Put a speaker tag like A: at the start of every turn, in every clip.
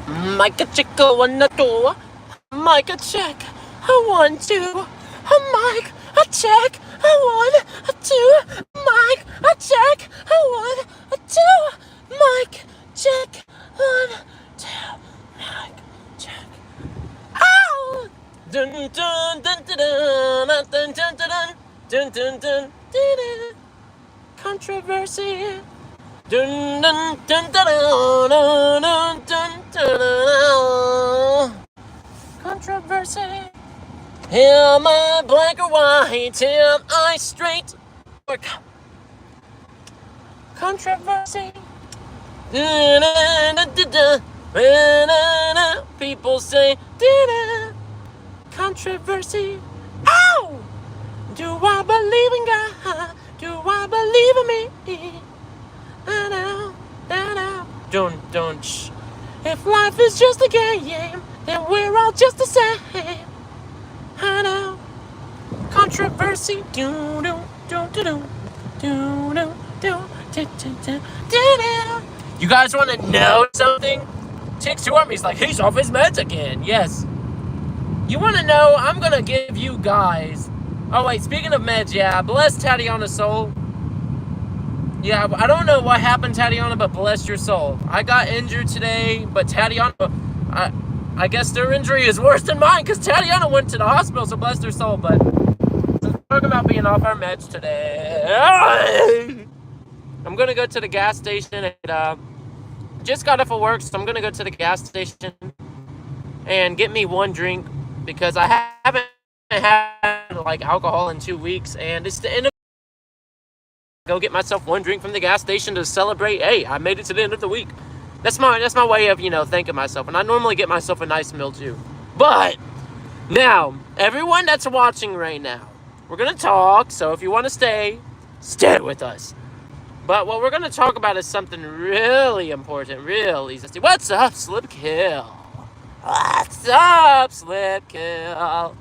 A: Mic a check, 1, 2. Mic a check, 1, 2. A mic a check, 1, 2. Mic a check, 1, 2. Mic check, 1, 2. Mic check. Ow! Dun dun dun dun dun dun dun dun dun dun dun dun. Controversy. Dun dun dun dun dun dun dun dun. Controversy. Am I black or white? Am I straight or controversy? People say controversy. Ow! Do I believe in God? Do I believe in me? Don't. If life is just a game, then we're all just the same. I know. Controversy. Do do do do do do do do do do do. You guys want to know something? Chicks Who Army's like, he's off his meds again. Yes. You want to know? I'm gonna give you guys. Oh wait, speaking of meds, yeah, bless Tatiana's soul. Yeah, I don't know what happened, Tatiana, but bless your soul. I got injured today, but Tatiana, I guess their injury is worse than mine, because Tatiana went to the hospital, so bless their soul, but talking about being off our meds today. I'm going to go to the gas station, and just got off of work, so I'm going to go to the gas station and get me one drink, because I haven't had, like, alcohol in 2 weeks, and it's the end of go get myself one drink from the gas station to celebrate. Hey, I made it to the end of the week. That's my way of, thanking myself. And I normally get myself a nice meal too. But now, everyone that's watching right now, we're gonna talk. So if you want to stay with us. But what we're gonna talk about is something really important, real easy. What's up, Slipkill? What's up, Slipkill?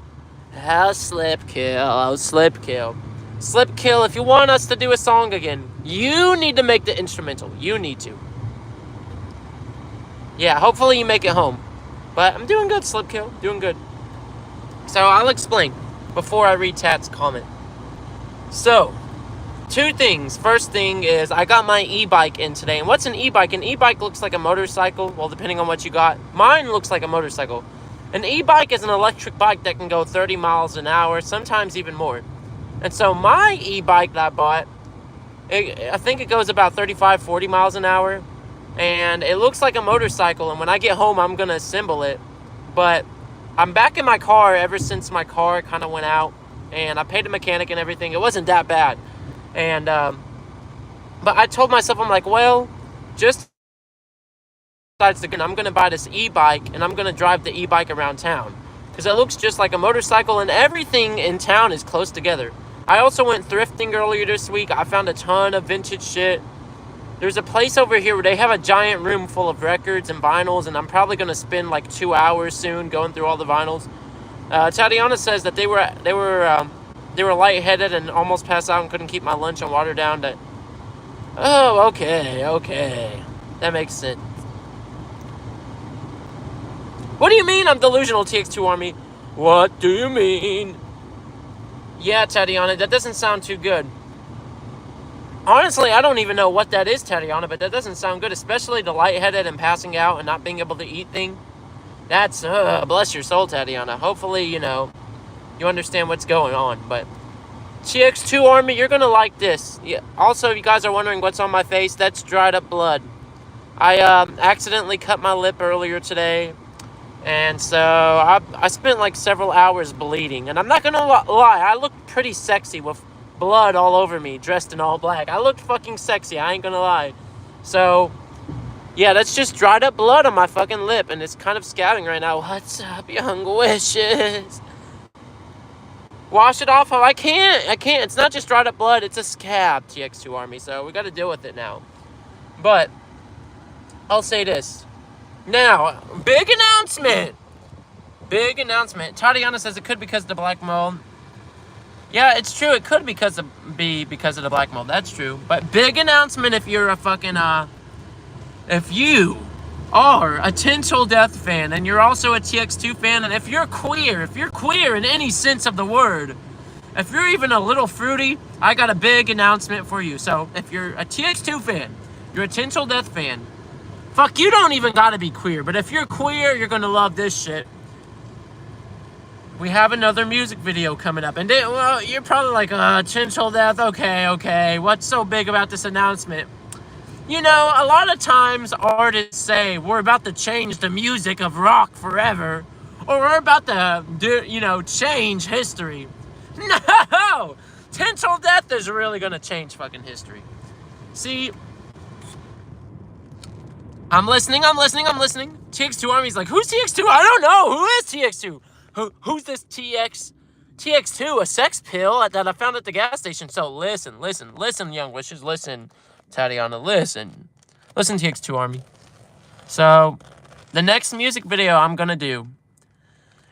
A: How's Slipkill? Slipkill. Slipkill, if you want us to do a song again, you need to make the instrumental. You need to. Yeah, hopefully you make it home. But I'm doing good, Slipkill. Doing good. So I'll explain before I read Tat's comment. So, 2 things. First thing is I got my e-bike in today. And what's an e-bike? An e-bike looks like a motorcycle. Well, depending on what you got. Mine looks like a motorcycle. An e-bike is an electric bike that can go 30 miles an hour, sometimes even more. And so my e-bike that I bought, I think it goes about 35, 40 miles an hour. And it looks like a motorcycle. And when I get home, I'm going to assemble it. But I'm back in my car ever since my car kind of went out. And I paid the mechanic and everything. It wasn't that bad. And, but I told myself, I'm like, well, just I'm going to buy this e-bike. And I'm going to drive the e-bike around town. Because it looks just like a motorcycle. And everything in town is close together. I also went thrifting earlier this week. I found a ton of vintage shit. There's a place over here where they have a giant room full of records and vinyls, and I'm probably going to spend like 2 hours soon going through all the vinyls. Tatiana says that they were lightheaded and almost passed out and couldn't keep my lunch and water down. Oh, okay. That makes sense. What do you mean I'm delusional, TX2 Army? What do you mean? Yeah, Tatiana, that doesn't sound too good. Honestly, I don't even know what that is, Tatiana, but that doesn't sound good, especially the lightheaded and passing out and not being able to eat thing. That's, bless your soul, Tatiana. Hopefully, you understand what's going on, but TX2 Army, you're gonna like this. Yeah. Also, if you guys are wondering what's on my face, that's dried up blood. I accidentally cut my lip earlier today. And so I spent like several hours bleeding. And I'm not going to lie, I looked pretty sexy with blood all over me, dressed in all black. I looked fucking sexy, I ain't going to lie. So, yeah, that's just dried up blood on my fucking lip. And it's kind of scabbing right now. What's up, young wishes? Wash it off. Oh, I can't. It's not just dried up blood, it's a scab, TX2 Army. So we got to deal with it now. But I'll say this. Now, big announcement. Tatiana says it could be because of the black mold. Yeah, it's true. It could be because of the black mold. That's true. But big announcement if you're a fucking if you are a Tintle Death fan and you're also a TX2 fan, and if you're queer in any sense of the word, if you're even a little fruity, I got a big announcement for you. So if you're a TX2 fan, you're a Tintle Death fan, fuck, you don't even gotta be queer, but if you're queer, you're gonna love this shit. We have another music video coming up, and well, you're probably like, Tintle Death, okay, what's so big about this announcement? You know, a lot of times artists say we're about to change the music of rock forever, or we're about to change history. No! Tintle Death is really gonna change fucking history. See, I'm listening. TX2 Army's like, who's TX2? I don't know. Who is TX2? Who's this TX2? A sex pill that I found at the gas station. So listen, young wishers, listen, Tatiana, listen, TX2 Army. So the next music video I'm gonna do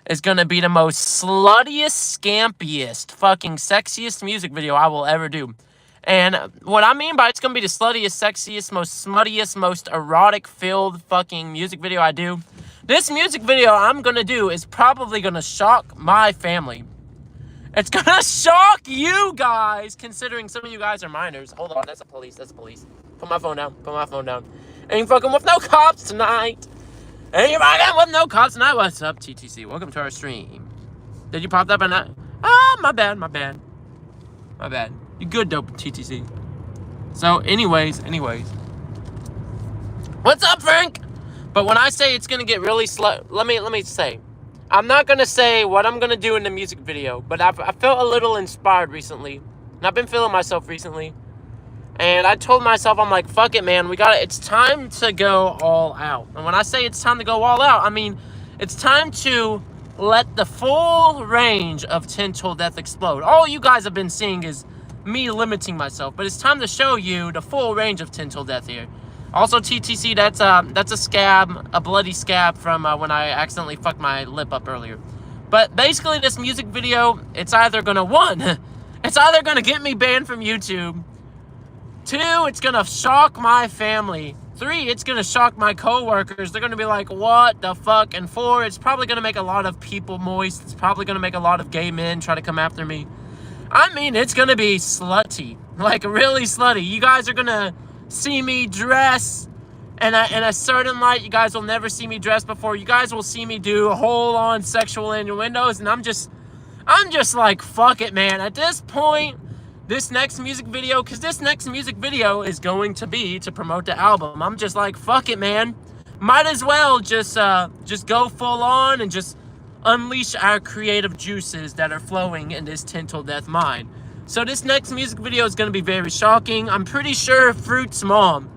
A: is gonna be the most sluttiest, scampiest, fucking sexiest music video I will ever do. And what I mean by it's gonna be the sluttiest, sexiest, most smuttiest, most erotic-filled fucking music video I do. This music video I'm gonna do is probably gonna shock my family. It's gonna shock you guys, considering some of you guys are minors. Hold on, that's the police. Put my phone down. Ain't fucking with no cops tonight. Ain't fucking with no cops tonight. What's up, TTC? Welcome to our stream. Did you pop that by now? Ah, my bad. You good, dope, TTC. So, anyways. What's up, Frank? But when I say it's gonna get really slow, let me say, I'm not gonna say what I'm gonna do in the music video, but I felt a little inspired recently, and I've been feeling myself recently, and I told myself, I'm like, fuck it, man, it's time to go all out. And when I say it's time to go all out, I mean, it's time to let the full range of Tintle Death explode. All you guys have been seeing is me limiting myself, but it's time to show you the full range of Tintle Death here. Also, TTC, that's a scab, a bloody scab from when I accidentally fucked my lip up earlier. But basically, this music video, it's either gonna, it's either gonna get me banned from YouTube. 2, it's gonna shock my family. 3, it's gonna shock my coworkers. They're gonna be like, what the fuck? And 4, it's probably gonna make a lot of people moist. It's probably gonna make a lot of gay men try to come after me. I mean, it's gonna be slutty, like really slutty. You guys are gonna see me dress in a certain light you guys will never see me dress before. You guys will see me do whole-on sexual innuendos, and I'm just like, fuck it, man. At this point, this next music video is going to be to promote the album. I'm just like, fuck it, man. Might as well just go full on and just unleash our creative juices that are flowing in this Tintle Death mind. So this next music video is going to be very shocking. I'm pretty sure Fruit's mom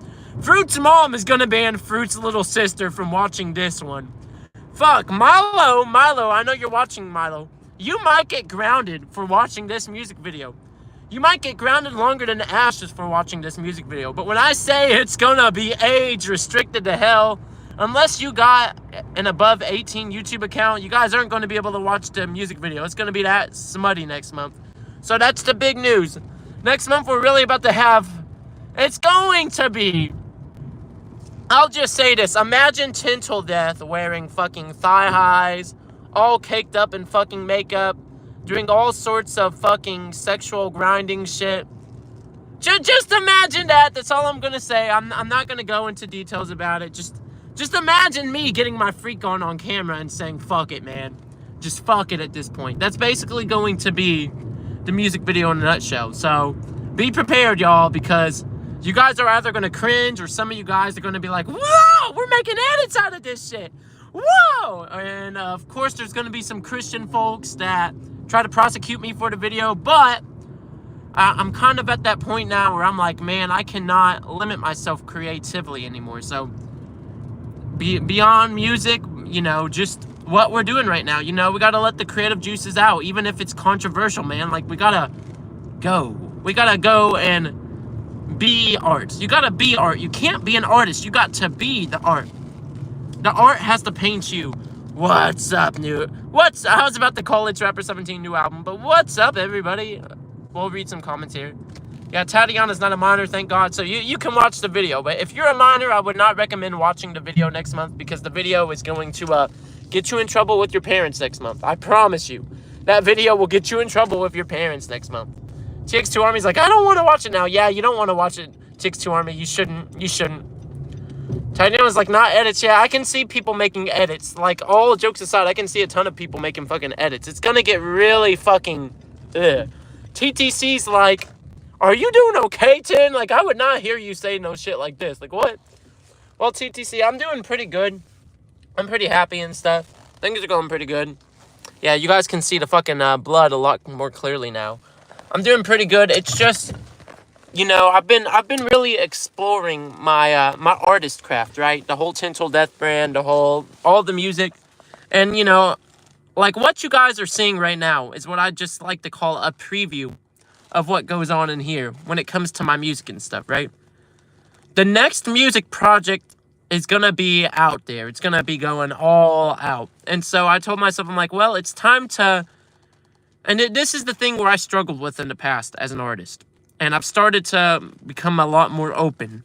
A: is going to ban Fruit's little sister from watching this one. Fuck, Milo, I know you're watching, Milo. You might get grounded for watching this music video. You might get grounded longer than the ashes for watching this music video. But when I say it's going to be age restricted to hell, unless you got an above 18 YouTube account, you guys aren't going to be able to watch the music video. It's going to be that smutty next month. So that's the big news. Next month, we're really about to have... It's going to be... I'll just say this. Imagine Tintle Death wearing fucking thigh highs, all caked up in fucking makeup, doing all sorts of fucking sexual grinding shit. Just imagine that. That's all I'm going to say. I'm not going to go into details about it. Just imagine me getting my freak on camera and saying, fuck it, man. Just fuck it at this point. That's basically going to be the music video in a nutshell. So be prepared, y'all, because you guys are either going to cringe or some of you guys are going to be like, whoa, we're making edits out of this shit. Whoa. And of course, there's going to be some Christian folks that try to prosecute me for the video, but I'm kind of at that point now where I'm like, man, I cannot limit myself creatively anymore. So beyond music, just what we're doing right now, we got to let the creative juices out, even if it's controversial, man. Like, we got to go and be art. You got to be art. You can't be an artist. You got to be the art. The art has to paint you. What's up, I was about to call It's Rapper 17 new album, but what's up, everybody? We'll read some comments here. Yeah, Tatiana's not a minor, thank God. So you can watch the video. But if you're a minor, I would not recommend watching the video next month because the video is going to get you in trouble with your parents next month. I promise you. That video will get you in trouble with your parents next month. TX2 Army's like, I don't want to watch it now. Yeah, you don't want to watch it, TX2 Army. You shouldn't. You shouldn't. Tatiana's like, not edits. Yeah, I can see people making edits. Like, all jokes aside, I can see a ton of people making fucking edits. It's gonna get really fucking... Ugh. TTC's like, are you doing okay, Tin? Like, I would not hear you say no shit like this. Like, what? Well, TTC, I'm doing pretty good. I'm pretty happy and stuff. Things are going pretty good. Yeah, you guys can see the fucking blood a lot more clearly now. I'm doing pretty good. It's just... You know, I've been really exploring my my artist craft, right? The whole Tintel Death brand, all the music. And, you know, like what you guys are seeing right now is what I just like to call a preview of what goes on in here when it comes to my music and stuff, right? The next music project is going to be out there. It's going to be going all out. And so I told myself, I'm like, well, it's time to... And this is the thing where I struggled with in the past as an artist. And I've started to become a lot more open.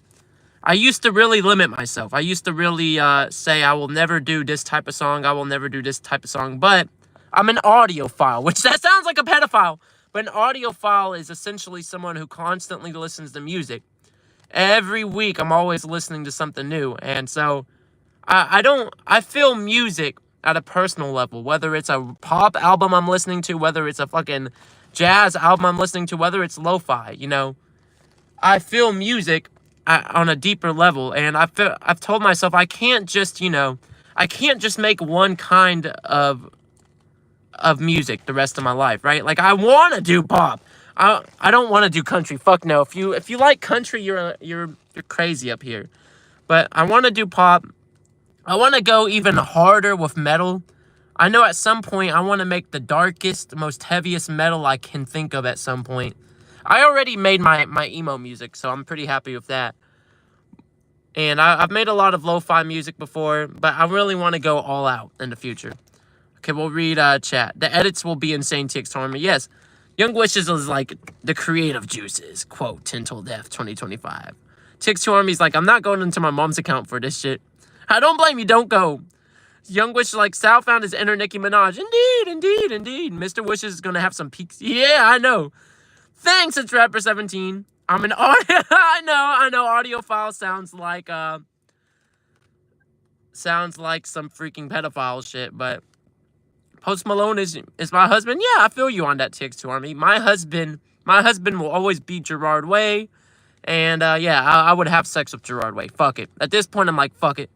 A: I used to really limit myself. I used to really say, I will never do this type of song. I will never do this type of song. But I'm an audiophile, which that sounds like a pedophile. But an audiophile is essentially someone who constantly listens to music. Every week, I'm always listening to something new. And so I feel music at a personal level. Whether it's a pop album I'm listening to, whether it's a fucking... jazz album I'm listening to, whether it's lo-fi, you know, I feel music on a deeper level, and I've told myself I can't just, you know, I can't just make one kind of music the rest of my life, right? Like, I want to do pop. I don't want to do country. Fuck no. If you like country, you're crazy up here. But I want to do pop. I want to go even harder with metal. I know at some point I want to make the darkest, most heaviest metal I can think of at some point. I already made my emo music, so I'm pretty happy with that. And I've made a lot of lo-fi music before, but I really want to go all out in the future. Okay, we'll read chat. The edits will be insane, TX Army. Yes, Young Wishes is like the creative juices. Quote, Tintel Death 2025. TX Army's like, I'm not going into my mom's account for this shit. I don't blame you, don't go. Young Wish like, Sal found his inner Nicki Minaj. Indeed. Mr. Wish is going to have some peaks. Yeah, I know. Thanks, it's Rapper 17. I'm an audio... I know. Audiophile sounds like some freaking pedophile shit, but Post Malone is my husband. Yeah, I feel you on that, TX2 Army. My husband will always be Gerard Way. And, yeah, I would have sex with Gerard Way. Fuck it. At this point, I'm like, fuck it.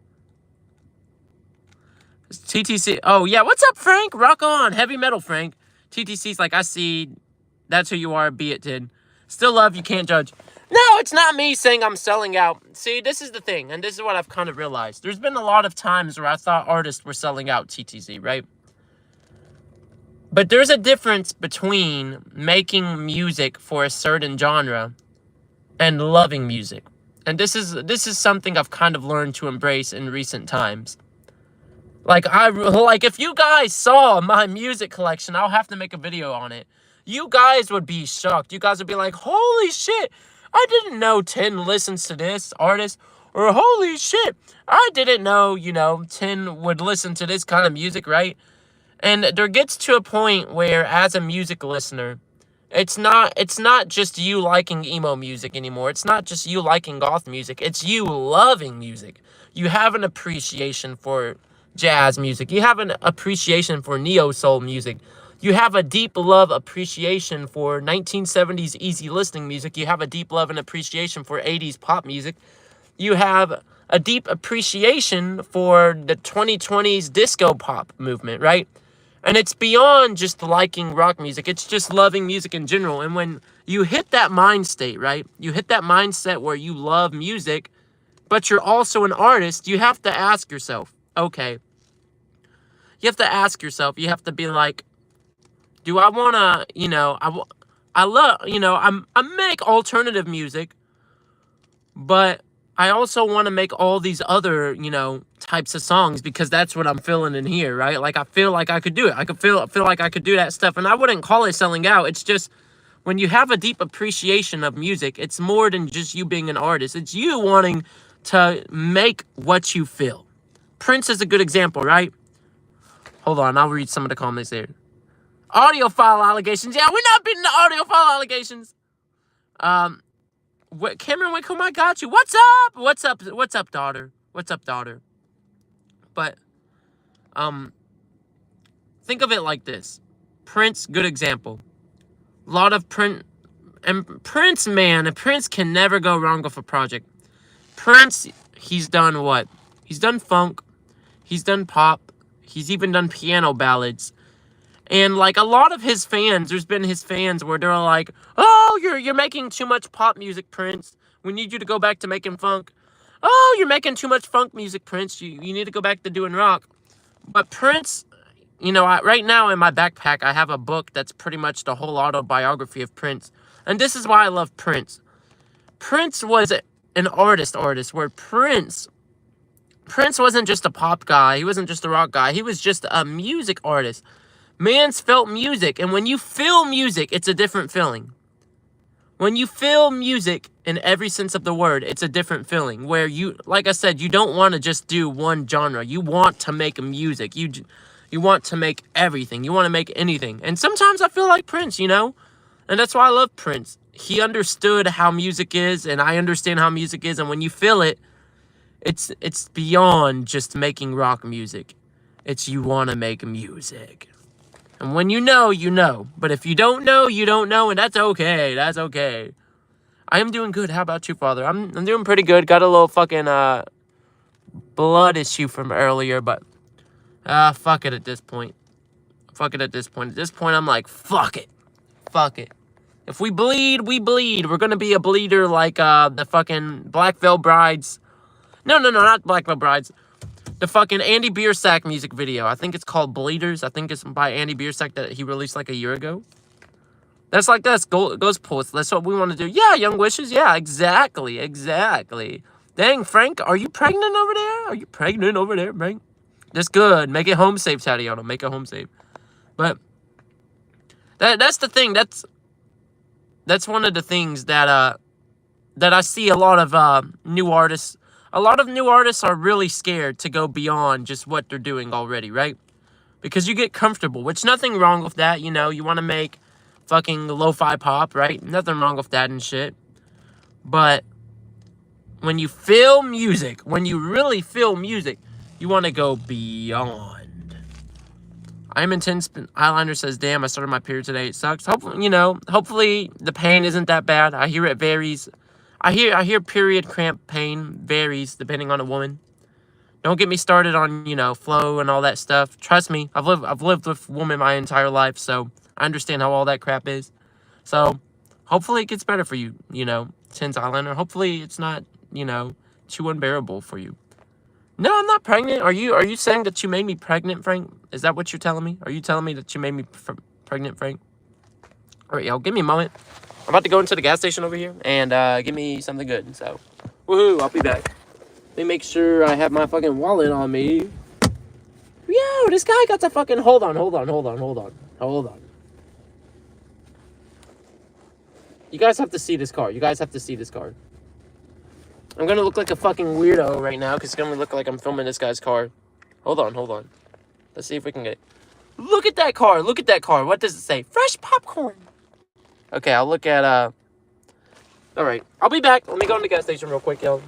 A: TTC, oh yeah, what's up, Frank? Rock on, heavy metal, Frank. TTC's like, I see, that's who you are, be it, Tid. Still love, you can't judge. No, it's not me saying I'm selling out. See, this is the thing, and this is what I've kind of realized. There's been a lot of times where I thought artists were selling out, TTC, right? But there's a difference between making music for a certain genre and loving music. And this is something I've kind of learned to embrace in recent times. Like, if you guys saw my music collection, I'll have to make a video on it. You guys would be shocked. You guys would be like, holy shit, I didn't know Tin listens to this artist. Or, holy shit, I didn't know, you know, Tin would listen to this kind of music, right? And there gets to a point where, as a music listener, it's not just you liking emo music anymore. It's not just you liking goth music. It's you loving music. You have an appreciation for jazz music. You have an appreciation for neo-soul music. You have a deep love appreciation for 1970s easy listening music. You have a deep love and appreciation for 80s pop music. You have a deep appreciation for the 2020s disco pop movement, right? And it's beyond just liking rock music. It's just loving music in general. And when you hit that mind state, right? You hit that mindset where you love music, but you're also an artist, you have to ask yourself, okay. You have to ask yourself, you have to be like, do I want to, you know, I love, you know, I make alternative music, but I also want to make all these other, you know, types of songs because that's what I'm feeling in here, right? Like, I feel like I could do it. I could feel like I could do that stuff, and I wouldn't call it selling out. It's just When you have a deep appreciation of music, it's more than just you being an artist. It's you wanting to make what you feel. Prince is a good example, right? Hold on, I'll read some of the comments there. Audiophile allegations. Yeah, we're not beating the audiophile allegations. Cameron Wickham, I got you. What's up? What's up? What's up, daughter? What's up, daughter? But, think of it like this. Prince, good example. A lot of Prince, man, Prince can never go wrong with a project. Prince, he's done what? He's done funk. He's done pop. He's even done piano ballads. And, like, a lot of his fans, there's been his fans where they're like, oh, you're making too much pop music, Prince. We need you to go back to making funk. Oh, you're making too much funk music, Prince. You need to go back to doing rock. But Prince, right now in my backpack, I have a book that's pretty much the whole autobiography of Prince. And this is why I love Prince. Prince was an artist, where Prince wasn't just a pop guy. He wasn't just a rock guy. He was just a music artist. Man's felt music, and when you feel music, it's a different feeling. When you feel music in every sense of the word, it's a different feeling. Where you, like I said, you don't want to just do one genre. You want to make music. You want to make everything. You want to make anything. And sometimes I feel like Prince, and that's why I love Prince. He understood how music is, and I understand how music is. And when you feel it, it's beyond just making rock music. It's you want to make music. And when you know, you know. But if you don't know, you don't know, and that's okay. That's okay. I am doing good. How about you, Father? I'm doing pretty good. Got a little fucking blood issue from earlier, but fuck it at this point. Fuck it at this point. At this point, I'm like, fuck it. Fuck it. If we bleed, we bleed. We're gonna be a bleeder like the fucking Black Veil Brides. No, not Black Veil Brides. The fucking Andy Biersack music video. I think it's called Bleeders. I think it's by Andy Biersack that he released like a year ago. That's like that's Ghost Poets. That's what we want to do. Yeah, Young Wishes. Yeah, exactly. Dang, Frank, are you pregnant over there? Are you pregnant over there, Frank? That's good. Make it home safe, Tatiana. Make it home safe. But that's the thing. That's one of the things that I see a lot of new artists. A lot of new artists are really scared to go beyond just what they're doing already, right? Because you get comfortable, which nothing wrong with that, You want to make fucking lo-fi pop, right? Nothing wrong with that and shit. But when you feel music, when you really feel music, you want to go beyond. I'm intense. Eyeliner says, damn, I started my period today. It sucks. Hopefully the pain isn't that bad. I hear it varies. I hear period cramp pain varies depending on a woman. Don't get me started on, flow and all that stuff. Trust me, I've lived with women my entire life, so I understand how all that crap is. So, hopefully it gets better for you, Tense Eyeliner. Hopefully it's not, too unbearable for you. No, I'm not pregnant. Are you saying that you made me pregnant, Frank? Is that what you're telling me? Are you telling me that you made me pregnant, Frank? All right, y'all, give me a moment. I'm about to go into the gas station over here and give me something good. So, woohoo, I'll be back. Let me make sure I have my fucking wallet on me. Yo, this guy got the fucking... Hold on. You guys have to see this car. I'm gonna look like a fucking weirdo right now because it's gonna look like I'm filming this guy's car. Hold on. Let's see if we can get... Look at that car. What does it say? Fresh popcorn. Okay, I'll look at, Alright, I'll be back. Let me go in the gas station real quick, y'all.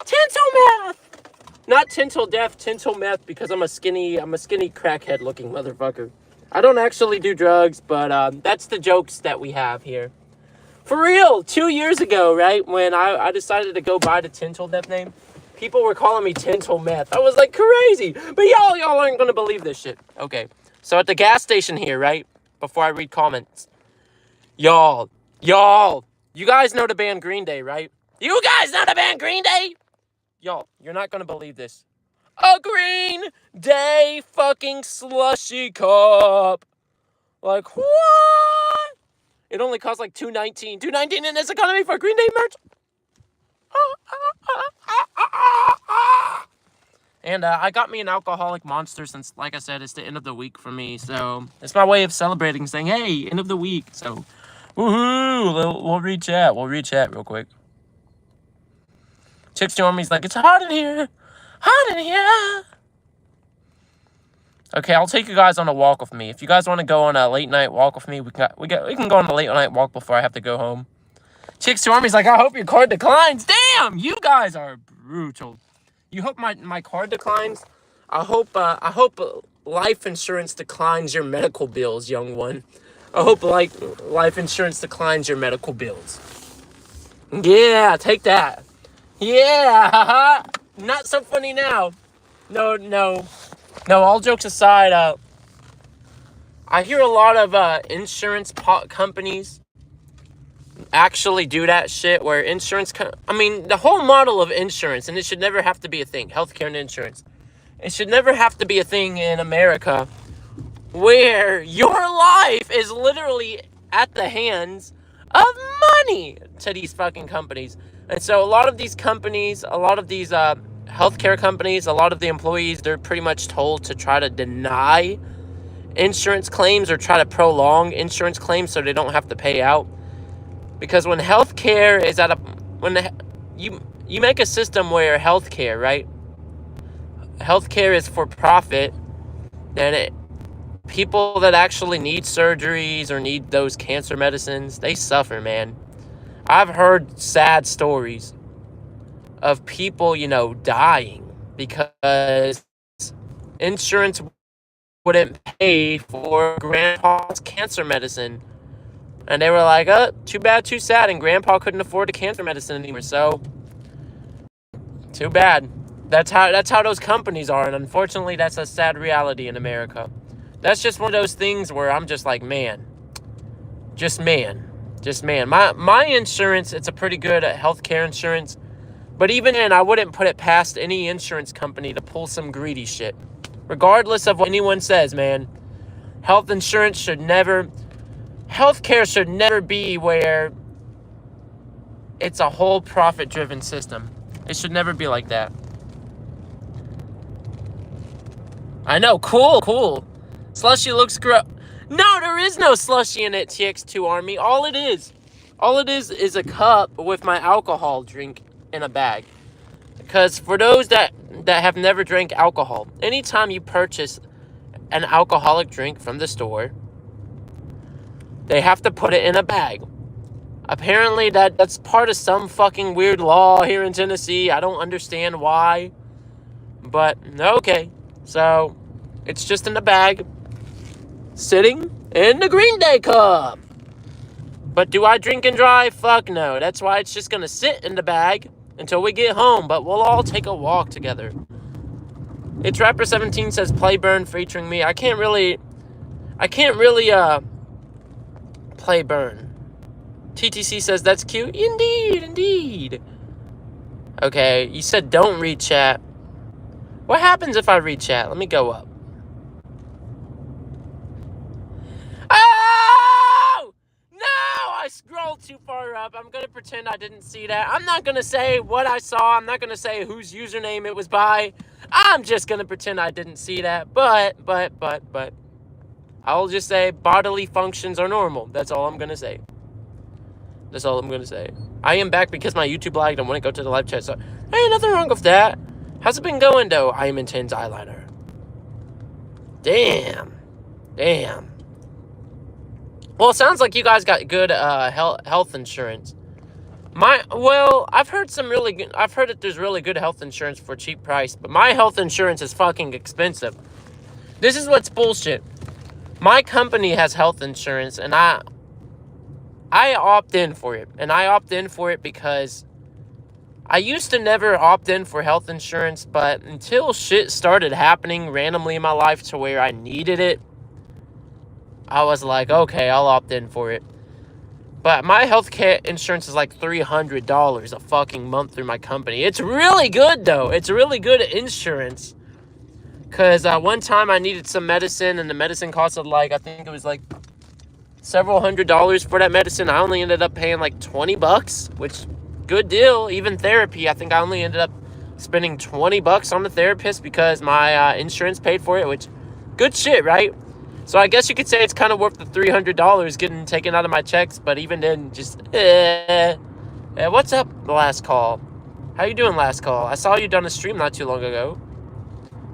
A: Tinsel meth! Not tinsel death, tinsel meth, because I'm a skinny crackhead looking motherfucker. I don't actually do drugs, but that's the jokes that we have here. For real, 2 years ago, right, when I decided to go by the tinsel death name, people were calling me tinsel meth. I was like, crazy. But y'all aren't gonna believe this shit. Okay, so at the gas station here, right, before I read comments, y'all, you guys know the band Green Day, right? You guys know the band Green Day? Y'all, you're not gonna believe this. A Green Day fucking slushy cup. Like, what? It only costs like $2.19. $2.19 in this economy for Green Day merch. And I got me an alcoholic monster since, like I said, it's the end of the week for me. So it's my way of celebrating, saying, hey, end of the week. So, woohoo, we'll read chat. We'll read chat real quick. Chick Stormy's like, it's hot in here. Hot in here. Okay, I'll take you guys on a walk with me. If you guys want to go on a late night walk with me, we can go on a late night walk before I have to go home. Chick Stormy's like, I hope your card declines. Damn, you guys are brutal. You hope my card declines? I hope life insurance declines your medical bills, young one. I hope life insurance declines your medical bills. Yeah, take that. Yeah, not so funny now. No, all jokes aside, I hear a lot of insurance companies actually do that shit where the whole model of insurance, and it should never have to be a thing, healthcare and insurance. It should never have to be a thing in America where your life is literally at the hands of money to these fucking companies. And so a lot of these companies, a lot of these healthcare companies, a lot of the employees, they're pretty much told to try to deny insurance claims or try to prolong insurance claims so they don't have to pay out. Because when healthcare is you make a system where healthcare, right? Healthcare is for profit, and people that actually need surgeries or need those cancer medicines, they suffer, man. I've heard sad stories of people, dying because insurance wouldn't pay for grandpa's cancer medicine. And they were like, oh, too bad, too sad. And grandpa couldn't afford the cancer medicine anymore. So, too bad. That's how those companies are. And unfortunately, that's a sad reality in America. That's just one of those things where I'm just like, man. My insurance, it's a pretty good healthcare insurance. But even then, I wouldn't put it past any insurance company to pull some greedy shit. Regardless of what anyone says, man. Healthcare should never be where it's a whole profit-driven system. It should never be like that. I know, cool. Slushy looks gross. No, there is no slushy in it, TX2 Army. All it is a cup with my alcohol drink in a bag. Because for those that have never drank alcohol, anytime you purchase an alcoholic drink from the store, they have to put it in a bag. Apparently that's part of some fucking weird law here in Tennessee. I don't understand why. But, okay. So, it's just in a bag, sitting in the Green Day cup. But do I drink and drive? Fuck no. That's why it's just gonna sit in the bag until we get home. But we'll all take a walk together. It's Rapper17 says, play Burn featuring me. I can't really play Burn. TTC says, that's cute. Indeed. Okay, you said don't read chat. What happens if I read chat? Let me go up. Oh! No! I scrolled too far up. I'm going to pretend I didn't see that. I'm not going to say what I saw. I'm not going to say whose username it was by. I'm just going to pretend I didn't see that. But. I'll just say bodily functions are normal. That's all I'm going to say. I am back because my YouTube lagged and wouldn't go to the live chat. So, hey, nothing wrong with that. How's it been going, though? I am Intense Eyeliner. Damn. Well, it sounds like you guys got good health insurance. I've heard I've heard that there's really good health insurance for a cheap price, but my health insurance is fucking expensive. This is what's bullshit. My company has health insurance, and I opt in for it. And I opt in for it because I used to never opt in for health insurance, but until shit started happening randomly in my life to where I needed it, I was like, okay, I'll opt in for it. But my healthcare insurance is like $300 a fucking month through my company. It's really good, though. It's really good insurance. Because one time I needed some medicine, and the medicine costed like, I think it was like several $100s for that medicine. I only ended up paying like $20, which, good deal. Even therapy, I think I only ended up spending $20 on the therapist because my insurance paid for it, which, good shit, right? So I guess you could say it's kind of worth the $300 getting taken out of my checks, but even then, just, what's up, last call? How you doing, last call? I saw you done a stream not too long ago.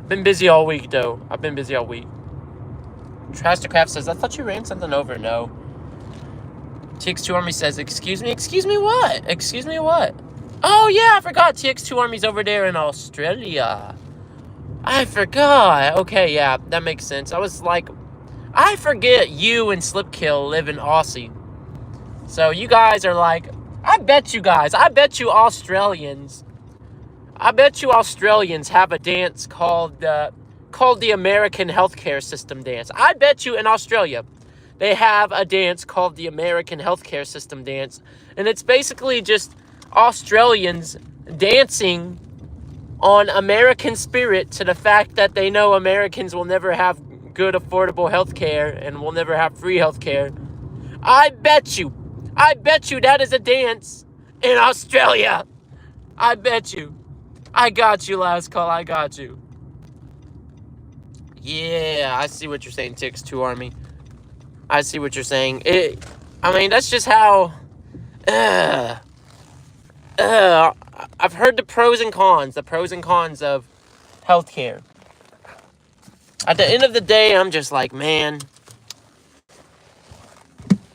A: Been busy all week, though. I've been busy all week. Trastercraft says, I thought you ran something over. No. TX2 Army says, excuse me what? Excuse me what? Oh, yeah, I forgot TX2 Army's over there in Australia. I forgot. Okay, yeah, that makes sense. I was like, I forget you and Slipkill live in Aussie. So you guys are like, I bet you Australians have a dance called the American Healthcare System Dance. I bet you in Australia they have a dance called the American Healthcare System Dance. And it's basically just Australians dancing on American spirit to the fact that they know Americans will never have good, affordable health care and will never have free health care. I bet you that is a dance in Australia. I bet you. I got you, last call. I got you. Yeah, I see what you're saying, TX2 Army. I see what you're saying. That's just how... I've heard the pros and cons of healthcare. At the end of the day, I'm just like, man,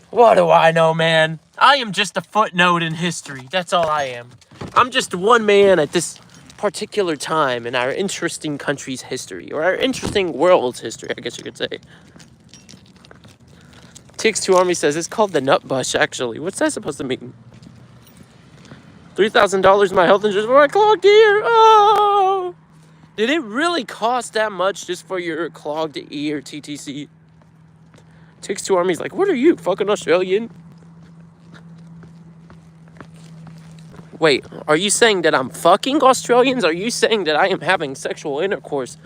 A: what do I know, man? I am just a footnote in history. That's all I am. I'm just one man at this particular time in our interesting country's history, or our interesting world's history, I guess you could say. TX2 Army says, it's called the nut bush, actually. What's that supposed to mean? $3,000 in my health insurance for my clogged ear. Oh! Did it really cost that much just for your clogged ear, TTC? TX2 Army's like, what are you, fucking Australian? Wait, are you saying that I'm fucking Australians? Are you saying that I am having sexual intercourse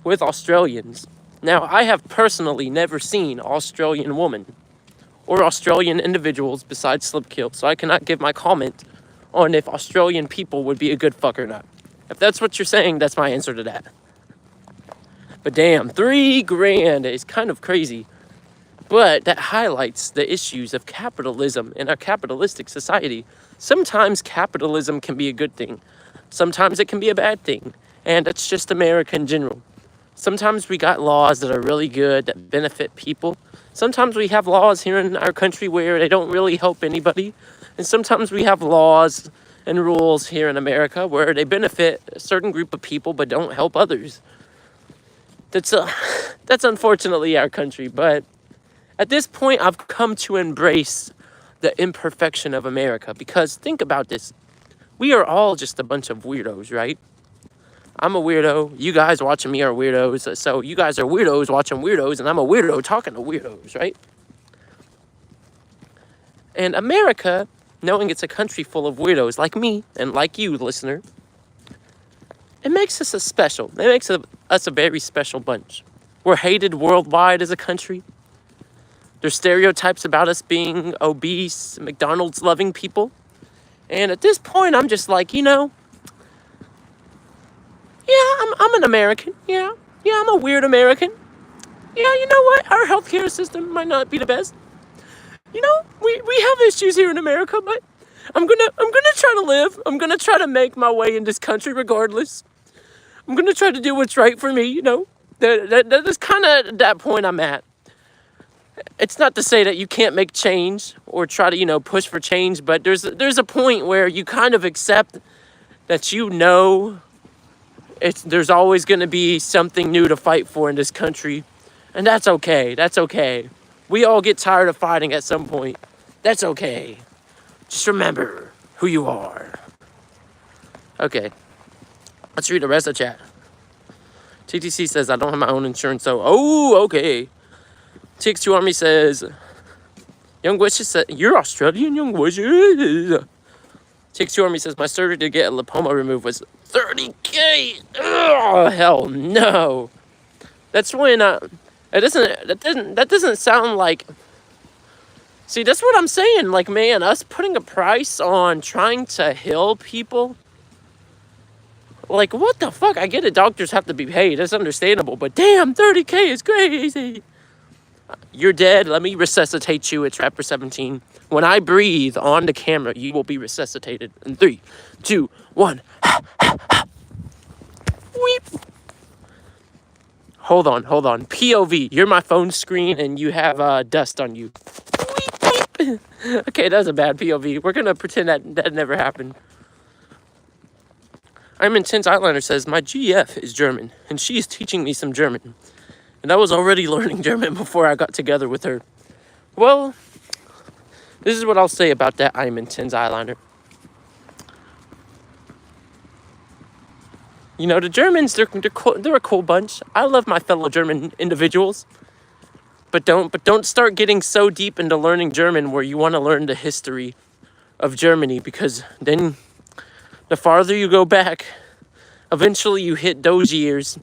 A: with Australians? Now, I have personally never seen Australian woman or Australian individuals besides Slipkill, so I cannot give my comment on if Australian people would be a good fuck or not. If that's what you're saying, that's my answer to that. But damn, $3,000 is kind of crazy. But that highlights the issues of capitalism in a capitalistic society. Sometimes capitalism can be a good thing. Sometimes it can be a bad thing. And that's just America in general. Sometimes we got laws that are really good, that benefit people. Sometimes we have laws here in our country where they don't really help anybody. And sometimes we have laws and rules here in America where they benefit a certain group of people but don't help others. That's unfortunately our country, but at this point I've come to embrace the imperfection of America, because think about this. We are all just a bunch of weirdos, right? I'm a weirdo. You guys watching me are weirdos. So you guys are weirdos watching weirdos, and I'm a weirdo talking to weirdos, right? And America, knowing it's a country full of weirdos like me and like you, listener, it makes us It makes us a very special bunch. We're hated worldwide as a country. There's stereotypes about us being obese, McDonald's loving people. And at this point, I'm just like, I'm an American. Yeah, I'm a weird American. Yeah, you know what? Our healthcare system might not be the best. We have issues here in America, but I'm gonna try to live. I'm gonna try to make my way in this country regardless. I'm gonna try to do what's right for me. That's kind of that point I'm at. it's not to say that you can't make change or try to, push for change, but there's a point where you kind of accept that there's always going to be something new to fight for in this country, and that's okay. That's okay. We all get tired of fighting at some point. That's okay. Just remember who you are. Okay, let's read the rest of the chat. TTC says, I don't have my own insurance, so... Oh, okay. TX2 Army says... Young Wishes said... You're Australian, Young Wishes. TX2 Army says, my surgery to get a lipoma removed was $30K. Oh, hell no. That's when... That doesn't sound like... See, that's what I'm saying. Like, man, us putting a price on trying to heal people... Like, what the fuck? I get it, doctors have to be paid. That's understandable. But damn, $30K is crazy. You're dead. Let me resuscitate you. It's Rapper 17. When I breathe on the camera, you will be resuscitated. In 3, 2, 1. Weep. Hold on. POV. You're my phone screen and you have dust on you. Weep, weep. Okay, that's a bad POV. We're going to pretend that never happened. I'm Intense Eyeliner says, my GF is German, and she is teaching me some German. And I was already learning German before I got together with her. Well, this is what I'll say about that I'm Intense Eyeliner. The Germans, they're a cool bunch. I love my fellow German individuals. But don't start getting so deep into learning German where you want to learn the history of Germany, because then... The farther you go back, eventually you hit those years,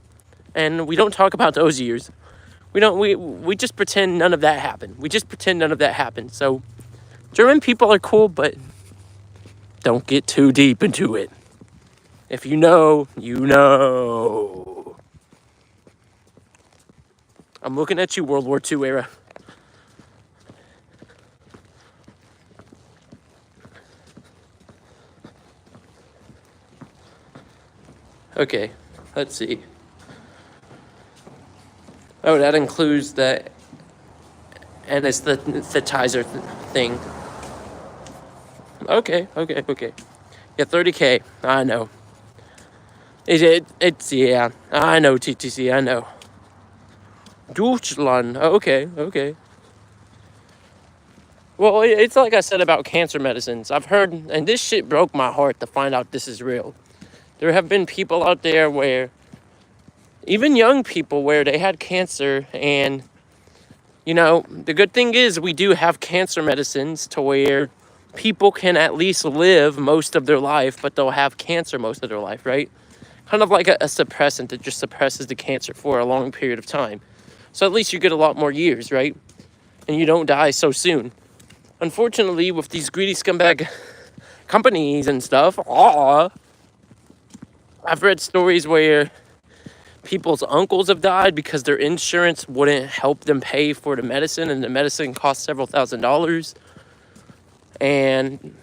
A: and we don't talk about those years. We just pretend none of that happened. So, German people are cool, but don't get too deep into it. If you know, you know. I'm looking at you, World War II era. Okay, let's see. Oh, that includes the anesthetizer thing. Okay. Yeah, $30K. I know. It's yeah. I know, TTC. I know. Deutschland. Okay. Well, it's like I said about cancer medicines. I've heard, and this shit broke my heart to find out this is real. There have been people out there where, even young people, where they had cancer, and, the good thing is we do have cancer medicines to where people can at least live most of their life, but they'll have cancer most of their life, right? Kind of like a suppressant that just suppresses the cancer for a long period of time. So at least you get a lot more years, right? And you don't die so soon. Unfortunately, with these greedy scumbag companies and stuff, I've read stories where people's uncles have died because their insurance wouldn't help them pay for the medicine, and the medicine cost several $1,000s. And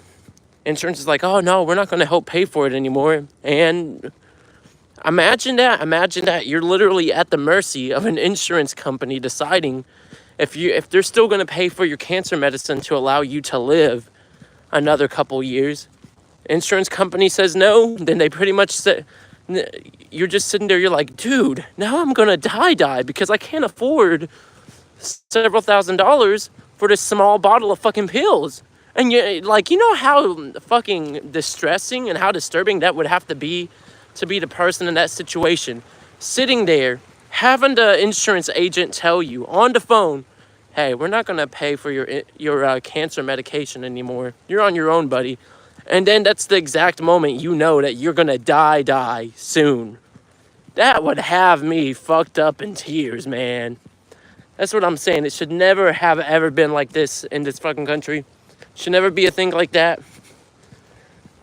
A: insurance is like, oh no, we're not going to help pay for it anymore. And imagine that you're literally at the mercy of an insurance company deciding if they're still going to pay for your cancer medicine to allow you to live another couple years. Insurance company says no, then they pretty much say, you're just sitting there, you're like, dude, now I'm gonna die because I can't afford several $1,000s for this small bottle of fucking pills. And how fucking distressing and how disturbing that would have to be the person in that situation, sitting there having the insurance agent tell you on the phone, hey, we're not gonna pay for your cancer medication anymore. You're on your own, buddy. And then that's the exact moment you know that you're gonna die soon. That would have me fucked up in tears, man. That's what I'm saying. It should never have ever been like this in this fucking country. Should never be a thing like that.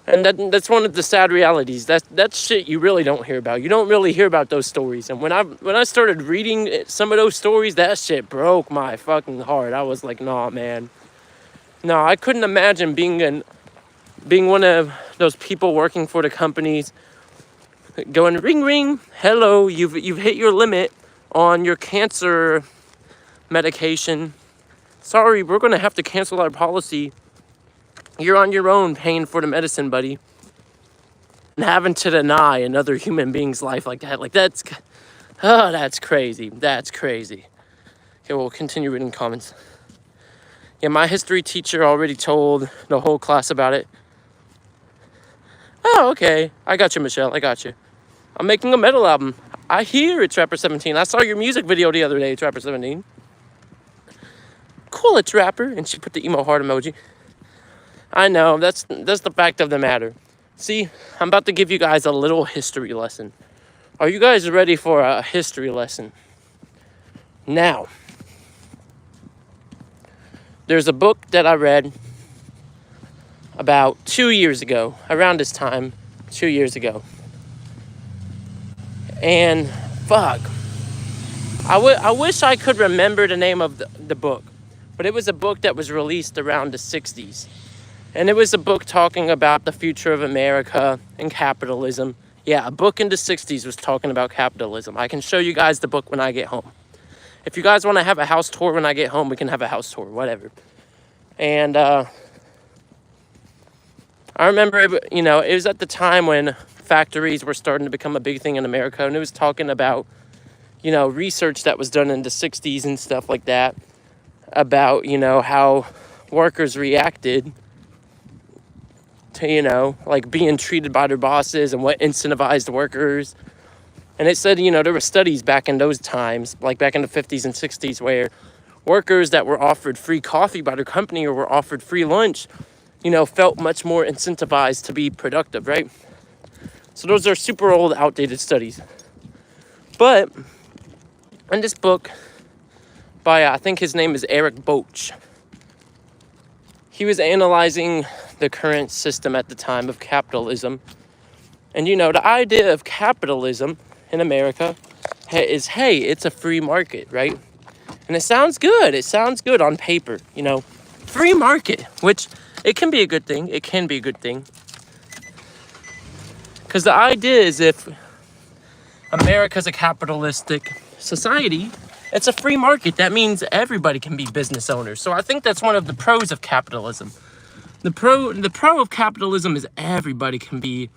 A: And that's one of the sad realities. That's shit you really don't hear about. You don't really hear about those stories. And when I started reading some of those stories, that shit broke my fucking heart. I was like, nah, man. No, I couldn't imagine being one of those people working for the companies, going ring ring, hello, you've hit your limit on your cancer medication. sorry, we're going to have to cancel our policy. You're on your own paying for the medicine, buddy. And having to deny another human being's life like that, that's crazy. That's crazy. Okay, we'll continue reading comments. Yeah, my history teacher already told the whole class about it. Oh, okay. I got you, Michelle. I got you. I'm making a metal album. I hear it, Trapper17. I saw your music video the other day, Trapper17. Cool it, Trapper. And she put the emo heart emoji. I know, that's the fact of the matter. See, I'm about to give you guys a little history lesson. Are you guys ready for a history lesson? Now, there's a book that I read about 2 years ago, around this time, 2 years ago. And, fuck. I wish I could remember the name of the book. But it was a book that was released around the 60s. And it was a book talking about the future of America and capitalism. Yeah, a book in the 60s was talking about capitalism. I can show you guys the book when I get home. If you guys want to have a house tour when I get home, we can have a house tour, whatever. And I remember, it was at the time when factories were starting to become a big thing in America. And it was talking about, research that was done in the 60s and stuff like that. About, how workers reacted to, like being treated by their bosses and what incentivized workers. And it said, there were studies back in those times, like back in the 50s and 60s, where workers that were offered free coffee by their company or were offered free lunch, felt much more incentivized to be productive, right? So those are super old, outdated studies. But in this book by, I think his name is Eric Boch, he was analyzing the current system at the time of capitalism. And, the idea of capitalism in America is, hey, it's a free market, right? And it sounds good. It sounds good on paper, free market, which it can be a good thing. It can be a good thing. Because the idea is if America's a capitalistic society, it's a free market. That means everybody can be business owners. So I think that's one of the pros of capitalism. The pro of capitalism is everybody can be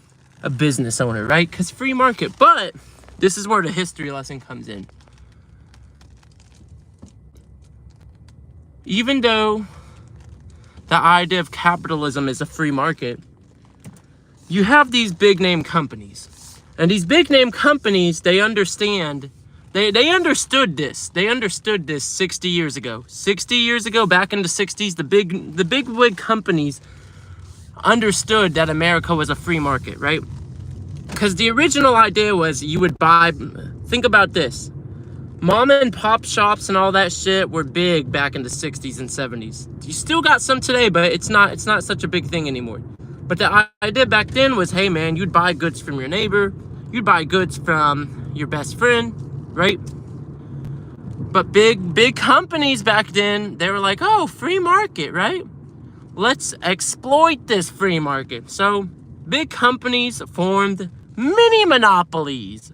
A: a business owner, right? Because free market. But this is where the history lesson comes in. Even though the idea of capitalism is a free market, you have these big name companies. And these big name companies, they understand. They understood this. They understood this 60 years ago. 60 years ago, back in the 60s, the big companies understood that America was a free market, right? Because the original idea was you would buy, think about this. Mom and pop shops and all that shit were big back in the 60s and 70s. You still got some today, but it's not such a big thing anymore. But the idea back then was, hey man, you'd buy goods from your neighbor, you'd buy goods from your best friend, right? But big companies back then, they were like, oh, free market, right? Let's exploit this free market. So big companies formed mini monopolies,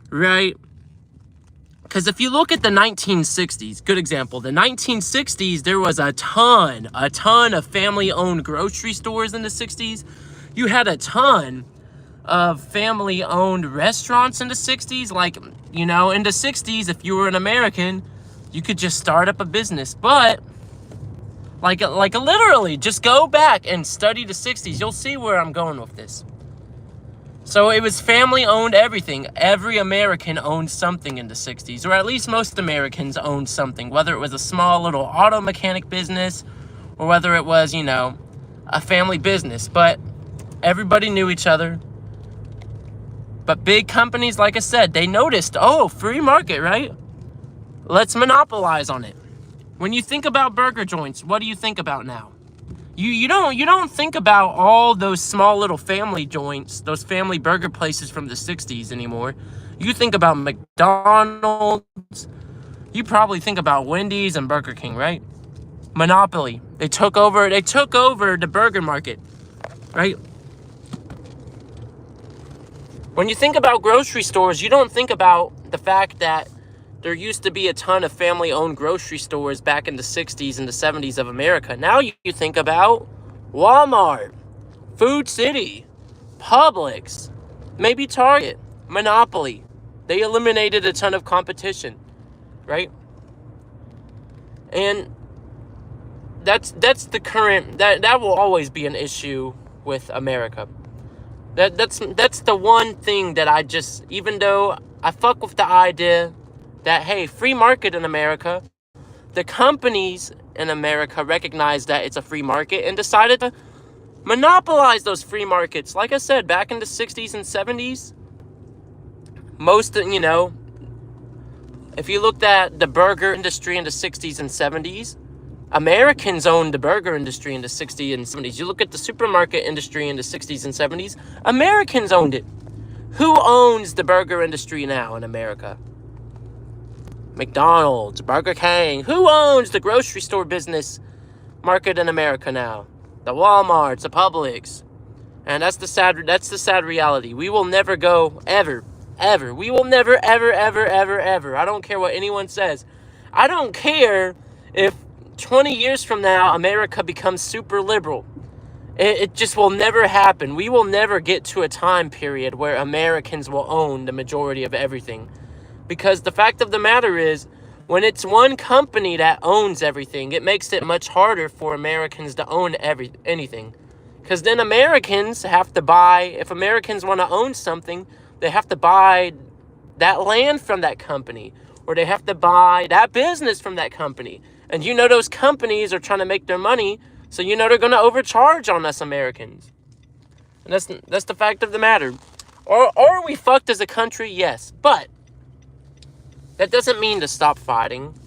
A: right? Because if you look at the 1960s, good example, the 1960s, there was a ton of family-owned grocery stores in the 60s. You had a ton of family-owned restaurants in the 60s. Like, in the 60s, if you were an American, you could just start up a business. But, like literally, just go back and study the 60s. You'll see where I'm going with this. So it was family-owned everything. Every American owned something in the 60s, or at least most Americans owned something, whether it was a small little auto mechanic business or whether it was, a family business. But everybody knew each other. But big companies, like I said, they noticed, oh, free market, right? Let's monopolize on it. When you think about burger joints, what do you think about now? You don't think about all those small little family joints, those family burger places from the 60s anymore. You think about McDonald's. You probably think about Wendy's and Burger King, right? Monopoly. They took over the burger market, right? When you think about grocery stores, you don't think about the fact that, There used to be a ton of family-owned grocery stores back in the 60s and the 70s of America. Now you think about Walmart, Food City, Publix, maybe Target, Monopoly. They eliminated a ton of competition, right? And that's the current, that will always be an issue with America. That's the one thing that I just, even though I fuck with the idea that, hey, free market in America, the companies in America recognize that it's a free market and decided to monopolize those free markets. Like I said, back in the 60s and 70s, if you looked at the burger industry in the 60s and 70s, Americans owned the burger industry in the 60s and 70s. You look at the supermarket industry in the 60s and 70s, Americans owned it. Who owns the burger industry now in America? McDonald's, Burger King. Who owns the grocery store business market in America now? The Walmarts, the Publix. And that's the sad reality. We will never go ever. We will never, ever. I don't care what anyone says. I don't care if 20 years from now, America becomes super liberal. It just will never happen. We will never get to a time period where Americans will own the majority of everything. Because the fact of the matter is, when it's one company that owns everything, it makes it much harder for Americans to own anything. Because then Americans have to buy, if Americans want to own something, they have to buy that land from that company. Or they have to buy that business from that company. And those companies are trying to make their money, so they're going to overcharge on us Americans. And that's the fact of the matter. Or are we fucked as a country? Yes. But that doesn't mean to stop fighting.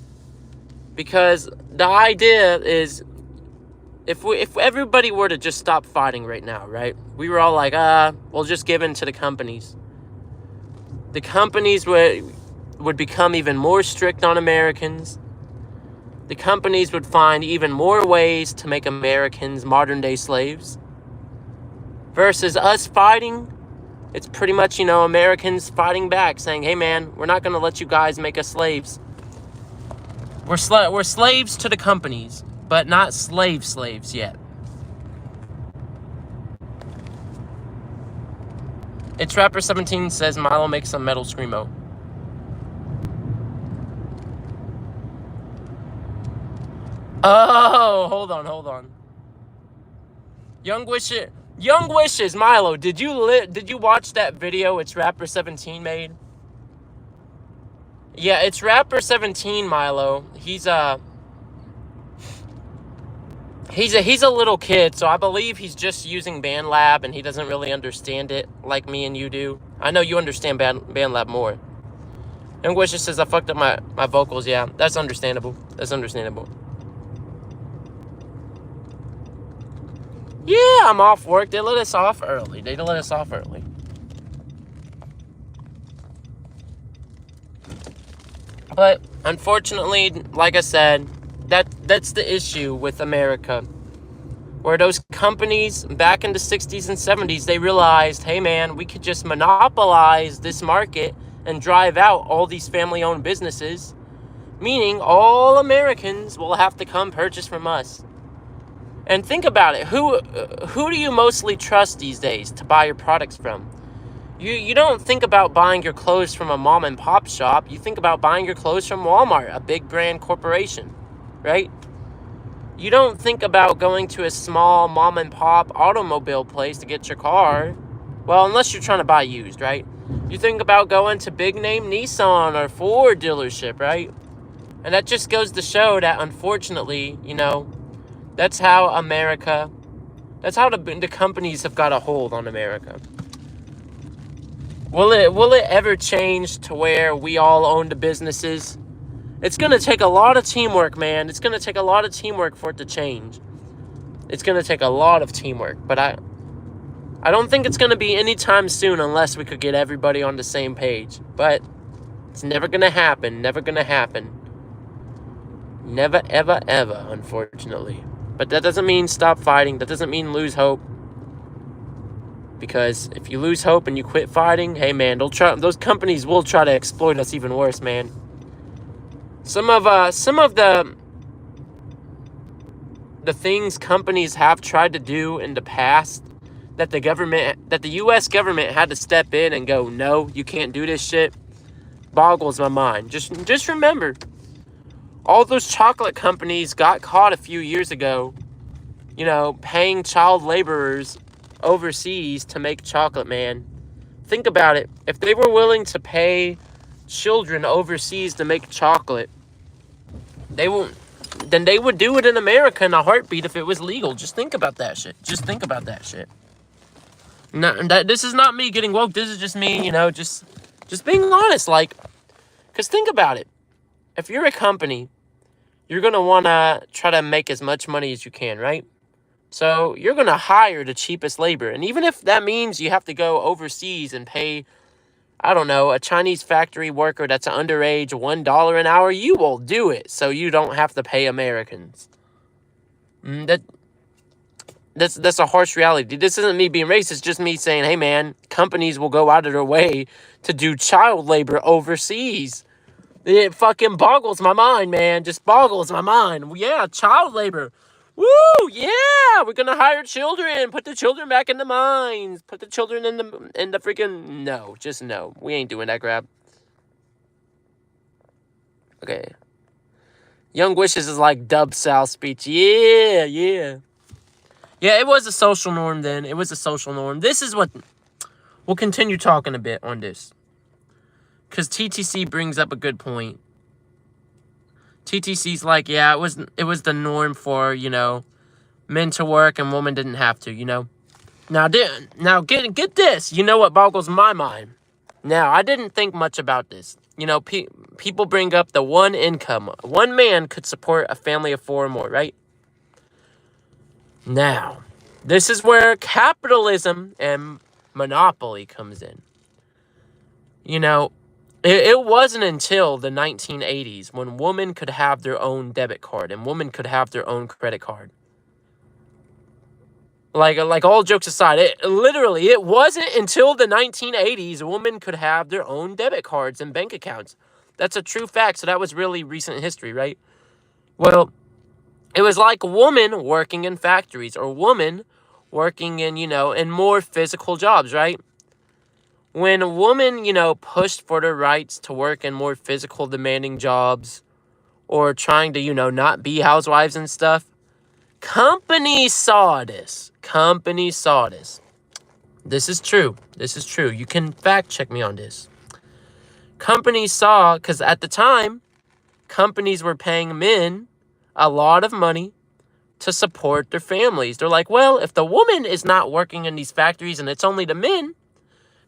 A: Because the idea is, if everybody were to just stop fighting right now, right? We were all like, we'll just give in to the companies. The companies would become even more strict on Americans. The companies would find even more ways to make Americans modern-day slaves. Versus us fighting, it's pretty much, Americans fighting back, saying, hey, man, we're not going to let you guys make us slaves. We're slaves to the companies, but not slaves yet. It's Rapper 17 says Milo makes some metal screamo. Oh, hold on. Young Wishes, Milo, did you watch that video it's Rapper 17 made? Yeah, it's Rapper 17, Milo. He's a little kid, so I believe he's just using BandLab and he doesn't really understand it like me and you do. I know you understand BandLab more. Young Wishes says I fucked up my vocals. Yeah, that's understandable. Yeah, I'm off work. They let us off early. But unfortunately, like I said, that's the issue with America. Where those companies back in the 60s and 70s, they realized, hey man, we could just monopolize this market and drive out all these family-owned businesses. Meaning all Americans will have to come purchase from us. And think about it. Who do you mostly trust these days to buy your products from? You don't think about buying your clothes from a mom and pop shop. You think about buying your clothes from Walmart, a big brand corporation, right? You don't think about going to a small mom and pop automobile place to get your car. Well, unless you're trying to buy used, right? You think about going to big name Nissan or Ford dealership, right? And that just goes to show that, unfortunately, that's how the companies have got a hold on America. Will it ever change to where we all own the businesses? It's going to take a lot of teamwork, man. It's going to take a lot of teamwork for it to change. It's going to take a lot of teamwork, but I don't think it's going to be anytime soon unless we could get everybody on the same page. But it's never going to happen. Never, ever, unfortunately. But that doesn't mean stop fighting. That doesn't mean lose hope. Because if you lose hope and you quit fighting, hey man, those companies will try to exploit us even worse, man. Some of the things companies have tried to do in the past that the US government had to step in and go, no, you can't do this shit, boggles my mind. Just remember, all those chocolate companies got caught a few years ago, paying child laborers overseas to make chocolate, man. Think about it. If they were willing to pay children overseas to make chocolate, then they would do it in America in a heartbeat if it was legal. Just think about that shit. Just think about that shit. No, this is not me getting woke. This is just me, just being honest. Like, because think about it. If you're a company, you're going to want to try to make as much money as you can, right? So you're going to hire the cheapest labor. And even if that means you have to go overseas and pay, I don't know, a Chinese factory worker that's underage $1 an hour, you will do it so you don't have to pay Americans. That's a harsh reality. This isn't me being racist. It's just me saying, hey, man, companies will go out of their way to do child labor overseas. It fucking boggles my mind, man. Just boggles my mind. Yeah, child labor. Woo, yeah, we're gonna hire children. Put the children back in the mines. Put the children in the freaking... No, just no. We ain't doing that crap. Okay. Young Wishes is like Dub South speech. Yeah. Yeah, it was a social norm then. It was a social norm. This is what... We'll continue talking a bit on this. Because TTC brings up a good point. TTC's like, yeah, it was the norm for, men to work and women didn't have to, Now get this. You know what boggles my mind? Now, I didn't think much about this. People bring up the one income. One man could support a family of 4 or more, right? Now, this is where capitalism and monopoly comes in. It wasn't until the 1980s when women could have their own debit card and women could have their own credit card. Like all jokes aside, it wasn't until the 1980s women could have their own debit cards and bank accounts. That's a true fact, so that was really recent history, right? Well, it was like women working in factories or women working in, in more physical jobs, right? When women, pushed for their rights to work in more physical demanding jobs or trying to, not be housewives and stuff, companies saw this. This is true. You can fact check me on this. Companies saw, because at the time, companies were paying men a lot of money to support their families. They're like, well, if the woman is not working in these factories and it's only the men,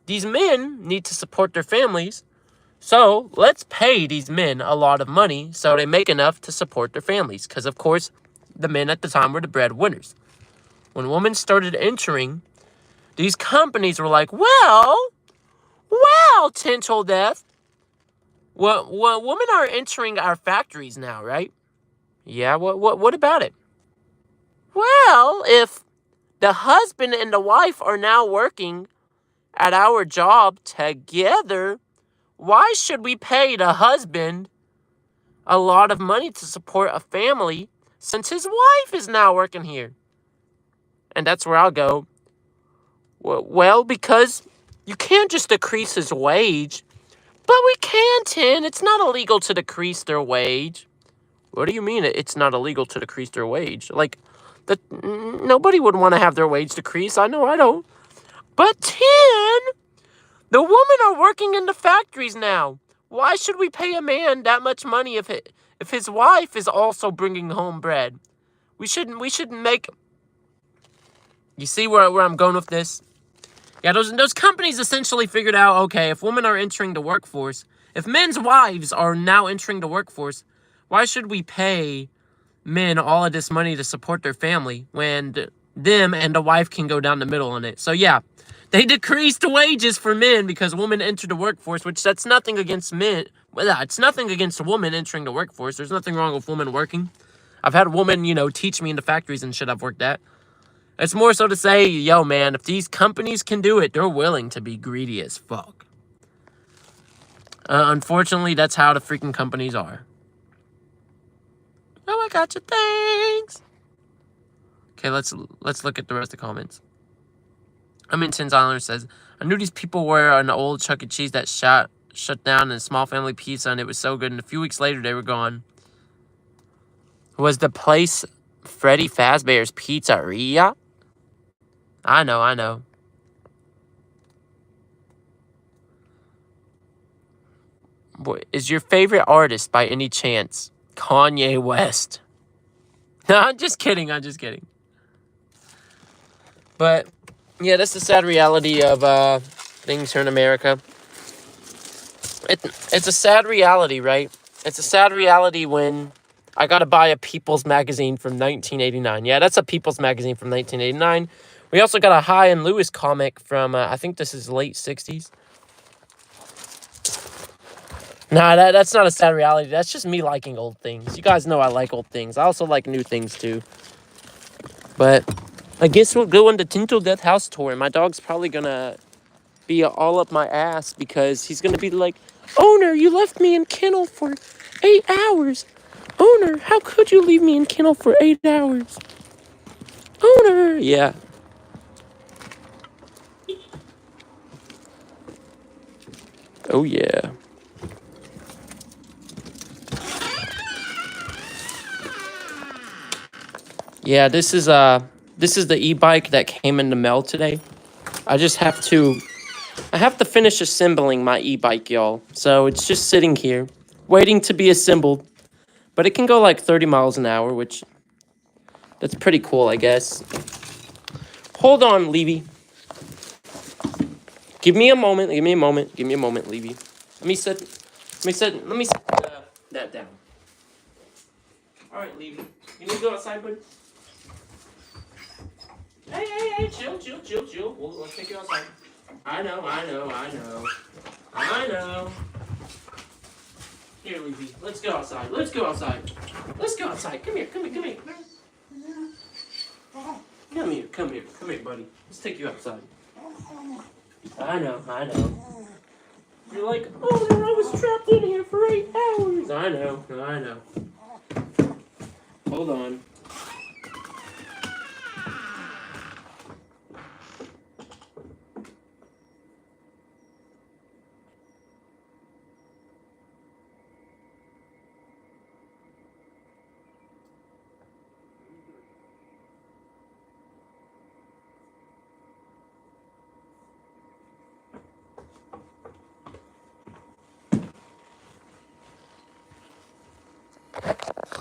A: these men need to support their families, so let's pay these men a lot of money so they make enough to support their families. Because, of course, the men at the time were the breadwinners. When women started entering, these companies were like, well, Tintel Death, well, women are entering our factories now, right? Yeah, what about it? Well, if the husband and the wife are now working at our job together, why should we pay the husband a lot of money to support a family since his wife is now working here? And that's where I'll go. Well, because you can't just decrease his wage. But we can, Tin. It's not illegal to decrease their wage. What do you mean it's not illegal to decrease their wage? Nobody would want to have their wage decrease. I know I don't. But Tin, the women are working in the factories now. Why should we pay a man that much money if his wife is also bringing home bread? We shouldn't make... You see where I'm going with this? Yeah, those companies essentially figured out, okay, if women are entering the workforce, if men's wives are now entering the workforce, why should we pay men all of this money to support their family when them and the wife can go down the middle on it? So yeah, they decreased the wages for men because women entered the workforce, which that's nothing against men. Well, it's nothing against a woman entering the workforce. There's nothing wrong with women working. I've had women, teach me in the factories and shit I've worked at. It's more so to say, yo, man, if these companies can do it, they're willing to be greedy as fuck. Unfortunately, that's how the freaking companies are. got your things. Okay, let's look at the rest of the comments. Tins Islander says, I knew these people were an old Chuck E. Cheese that shut down in a small family pizza, and it was so good. And a few weeks later, they were gone. Was the place Freddy Fazbear's Pizzeria? I know. Boy, is your favorite artist by any chance Kanye West? No, I'm just kidding. But yeah, that's the sad reality of things here in America. It's a sad reality, right? It's a sad reality when I gotta buy a People's Magazine from 1989. Yeah, that's a People's Magazine from 1989. We also got a High and Lewis comic from, I think this is late 60s. Nah, that's not a sad reality. That's just me liking old things. You guys know I like old things. I also like new things, too. But I guess we'll go on the Tinto Death House tour. And my dog's probably gonna be all up my ass because he's gonna be like, Owner, you left me in kennel for 8 hours. Owner, how could you leave me in kennel for 8 hours? Owner, yeah. Oh, yeah. Yeah, this is the e-bike that came in the mail today. I have to finish assembling my e-bike, y'all. So it's just sitting here, waiting to be assembled. But it can go like 30 miles an hour, which that's pretty cool, I guess. Hold on, Levy. Give me a moment, Levy. Let me set that down. All right, Levy. You need to go outside, buddy? Hey, chill. We'll take you outside. I know. Here, Levy. Let's go outside. Come here. Come here, buddy. Let's take you outside. I know. You're like, oh, I was trapped in here for 8 hours. I know. Hold on.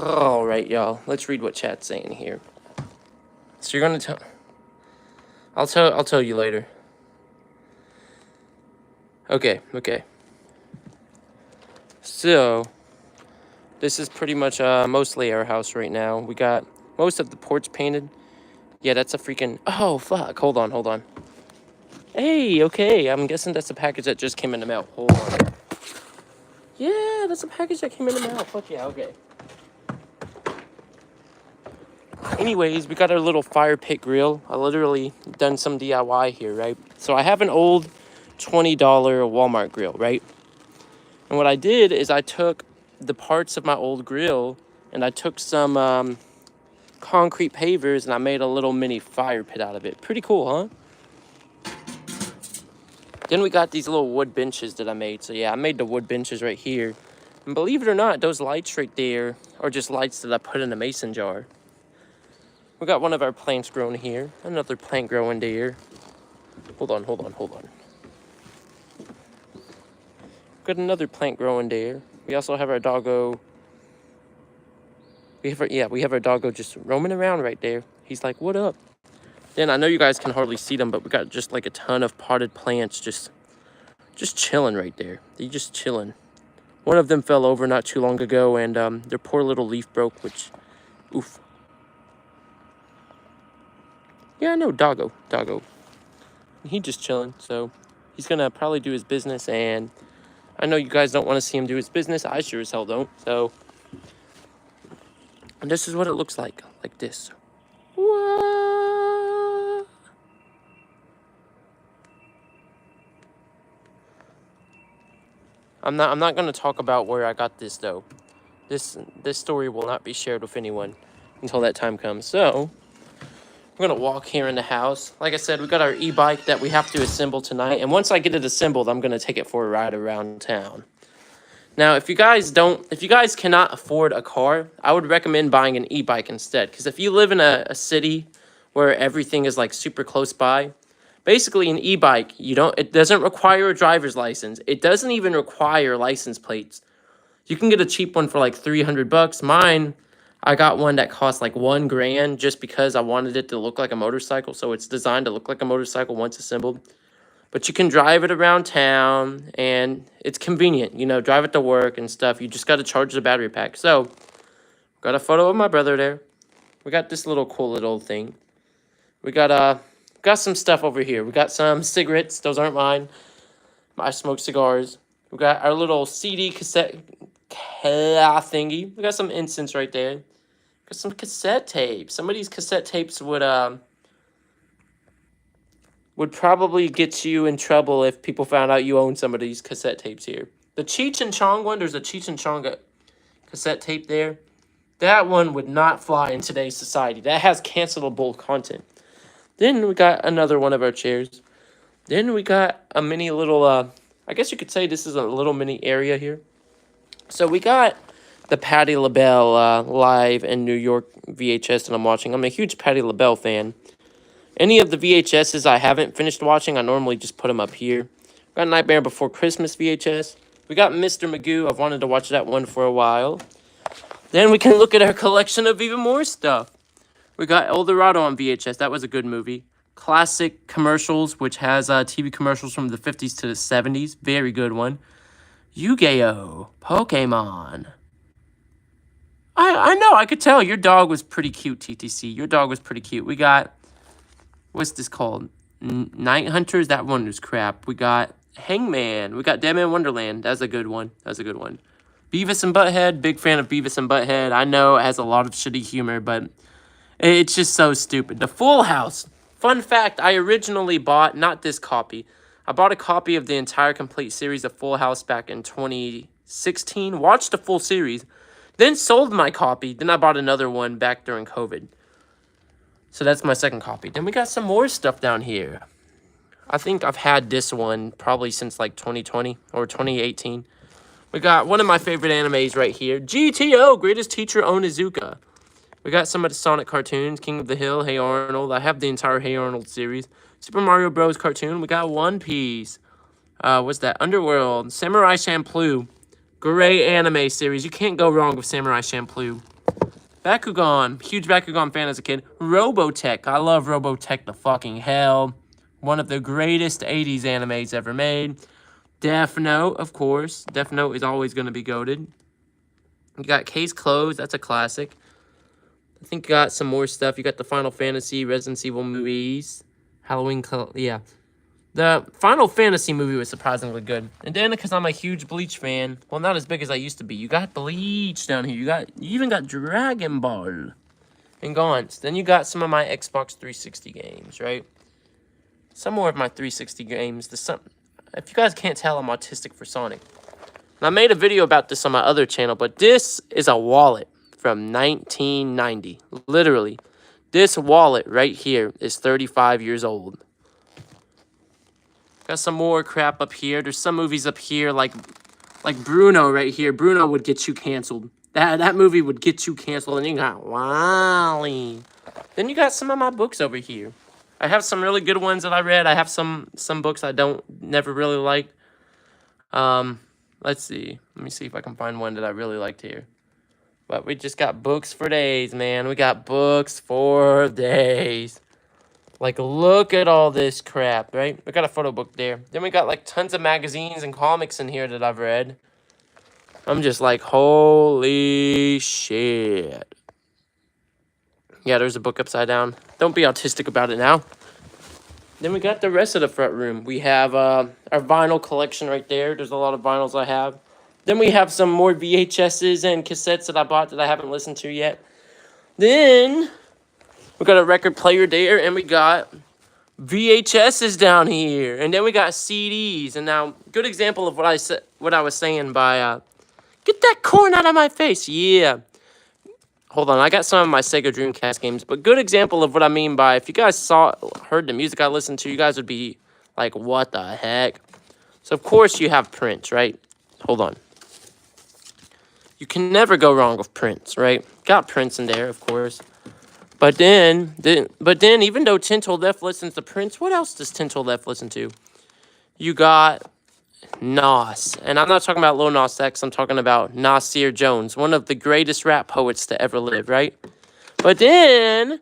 A: All right, y'all. Let's read what chat's saying here. So you're gonna tell. I'll tell you later. Okay. So this is pretty much mostly our house right now. We got most of the porch painted. Yeah, that's a freaking. Oh fuck! Hold on. Hey, okay. I'm guessing that's a package that just came in the mail. Hold on. Yeah, that's a package that came in the mail. Fuck yeah. Okay. Anyways, we got our little fire pit grill. I literally done some DIY here, right? So I have an old $20 Walmart grill, right? And what I did is I took the parts of my old grill and I took some concrete pavers and I made a little mini fire pit out of it. Pretty cool, huh? Then we got these little wood benches that I made. So yeah, I made the wood benches right here. And believe it or not, those lights right there are just lights that I put in a mason jar. We got one of our plants growing here. Another plant growing there. Hold on. Got another plant growing there. We also have our doggo. We have our doggo just roaming around right there. He's like, what up? Then I know you guys can hardly see them, but we got just like a ton of potted plants just chilling right there. They're just chilling. One of them fell over not too long ago, and their poor little leaf broke, which, oof. Yeah, no, doggo. He just chilling, so he's gonna probably do his business, and I know you guys don't want to see him do his business. I sure as hell don't, so. And this is what it looks like this. What? I'm not gonna talk about where I got this, though. this story will not be shared with anyone until that time comes. So we're gonna walk here in the house. Like I said, we got our e-bike that we have to assemble tonight, and once I get it assembled, I'm gonna take it for a ride around town. Now, if you guys cannot afford a car, I would recommend buying an e-bike instead. Because if you live in a city where everything is like super close by, basically an e-bike, it doesn't require a driver's license. It doesn't even require license plates. You can get a cheap one for like $300. Mine, I got one that cost like $1,000 just because I wanted it to look like a motorcycle. So it's designed to look like a motorcycle once assembled. But you can drive it around town, and it's convenient. Drive it to work and stuff. You just got to charge the battery pack. So, got a photo of my brother there. We got this little cool little thing. We got some stuff over here. We got some cigarettes. Those aren't mine. I smoke cigars. We got our little CD cassette thingy. We got some incense right there. Got some cassette tapes. Some of these cassette tapes would probably get you in trouble if people found out you own some of these cassette tapes here. The Cheech and Chong one, there's a Cheech and Chong cassette tape there. That one would not fly in today's society. That has cancelable content. Then we got another one of our chairs. Then we got a mini little, I guess you could say this is a little mini area here. So we got the Patti LaBelle live in New York VHS that I'm watching. I'm a huge Patti LaBelle fan. Any of the VHSs I haven't finished watching, I normally just put them up here. We got Nightmare Before Christmas VHS. We got Mr. Magoo. I've wanted to watch that one for a while. Then we can look at our collection of even more stuff. We got El Dorado on VHS. That was a good movie. Classic commercials, which has TV commercials from the 50s to the 70s. Very good one. Yu-Gi-Oh! Pokemon. I know, I could tell. Your dog was pretty cute, TTC. Your dog was pretty cute. We got... What's this called? Night Hunters? That one was crap. We got Hangman. We got Dead Man Wonderland. That's a good one. Beavis and Butthead. Big fan of Beavis and Butthead. I know it has a lot of shitty humor, but it's just so stupid. The Full House. Fun fact, I originally bought, not this copy, I bought a copy of the entire complete series of Full House back in 2016. Watched the full series. Then sold my copy. Then I bought another one back during COVID. So that's my second copy. Then we got some more stuff down here. I think I've had this one probably since like 2020 or 2018. We got one of my favorite animes right here. GTO, Greatest Teacher Onizuka. We got some of the Sonic cartoons. King of the Hill, Hey Arnold. I have the entire Hey Arnold series. Super Mario Bros. Cartoon. We got One Piece. What's that? Underworld. Samurai Champloo. Great anime series. You can't go wrong with Samurai Champloo. Bakugan, huge Bakugan fan as a kid. Robotech, I love Robotech the fucking hell. One of the greatest 80s animes ever made. Death Note, of course. Death Note is always going to be goated. You got Case Closed, that's a classic. I think you got some more stuff. You got the Final Fantasy, Resident Evil movies. Halloween, yeah. The Final Fantasy movie was surprisingly good. And then, because I'm a huge Bleach fan, well, not as big as I used to be, you got Bleach down here. You even got Dragon Ball and Gauntz. Then you got some of my Xbox 360 games, right? Some more of my 360 games. If you guys can't tell, I'm autistic for Sonic. And I made a video about this on my other channel, but this is a wallet from 1990. Literally. This wallet right here is 35 years old. Got some more crap up here. There's some movies up here like Bruno right here. Bruno would get you canceled. That movie would get you canceled. And you got Wally. Then you got some of my books over here. I have some really good ones that I read. I have some books I never really liked. Let's see. Let me see if I can find one that I really liked here. But we just got books for days, man. We got books for days. Like, look at all this crap, right? We got a photo book there. Then we got, like, tons of magazines and comics in here that I've read. I'm just like, holy shit. Yeah, there's a book upside down. Don't be autistic about it now. Then we got the rest of the front room. We have our vinyl collection right there. There's a lot of vinyls I have. Then we have some more VHSs and cassettes that I bought that I haven't listened to yet. Then we got a record player there, and we got VHSs down here, and then we got CDs. And now, good example of what I was saying by Get that corn out of my face. Yeah. Hold on, I got some of my Sega Dreamcast games, but good example of what I mean by if you guys heard the music I listened to, you guys would be like, what the heck? So of course you have Prince, right? Hold on. You can never go wrong with Prince, right? Got Prince in there, of course. But then, even though Tintle Left listens to Prince, what else does Tintle Left listen to? You got Nas. And I'm not talking about Lil Nas X, I'm talking about Nasir Jones, one of the greatest rap poets to ever live, right? But then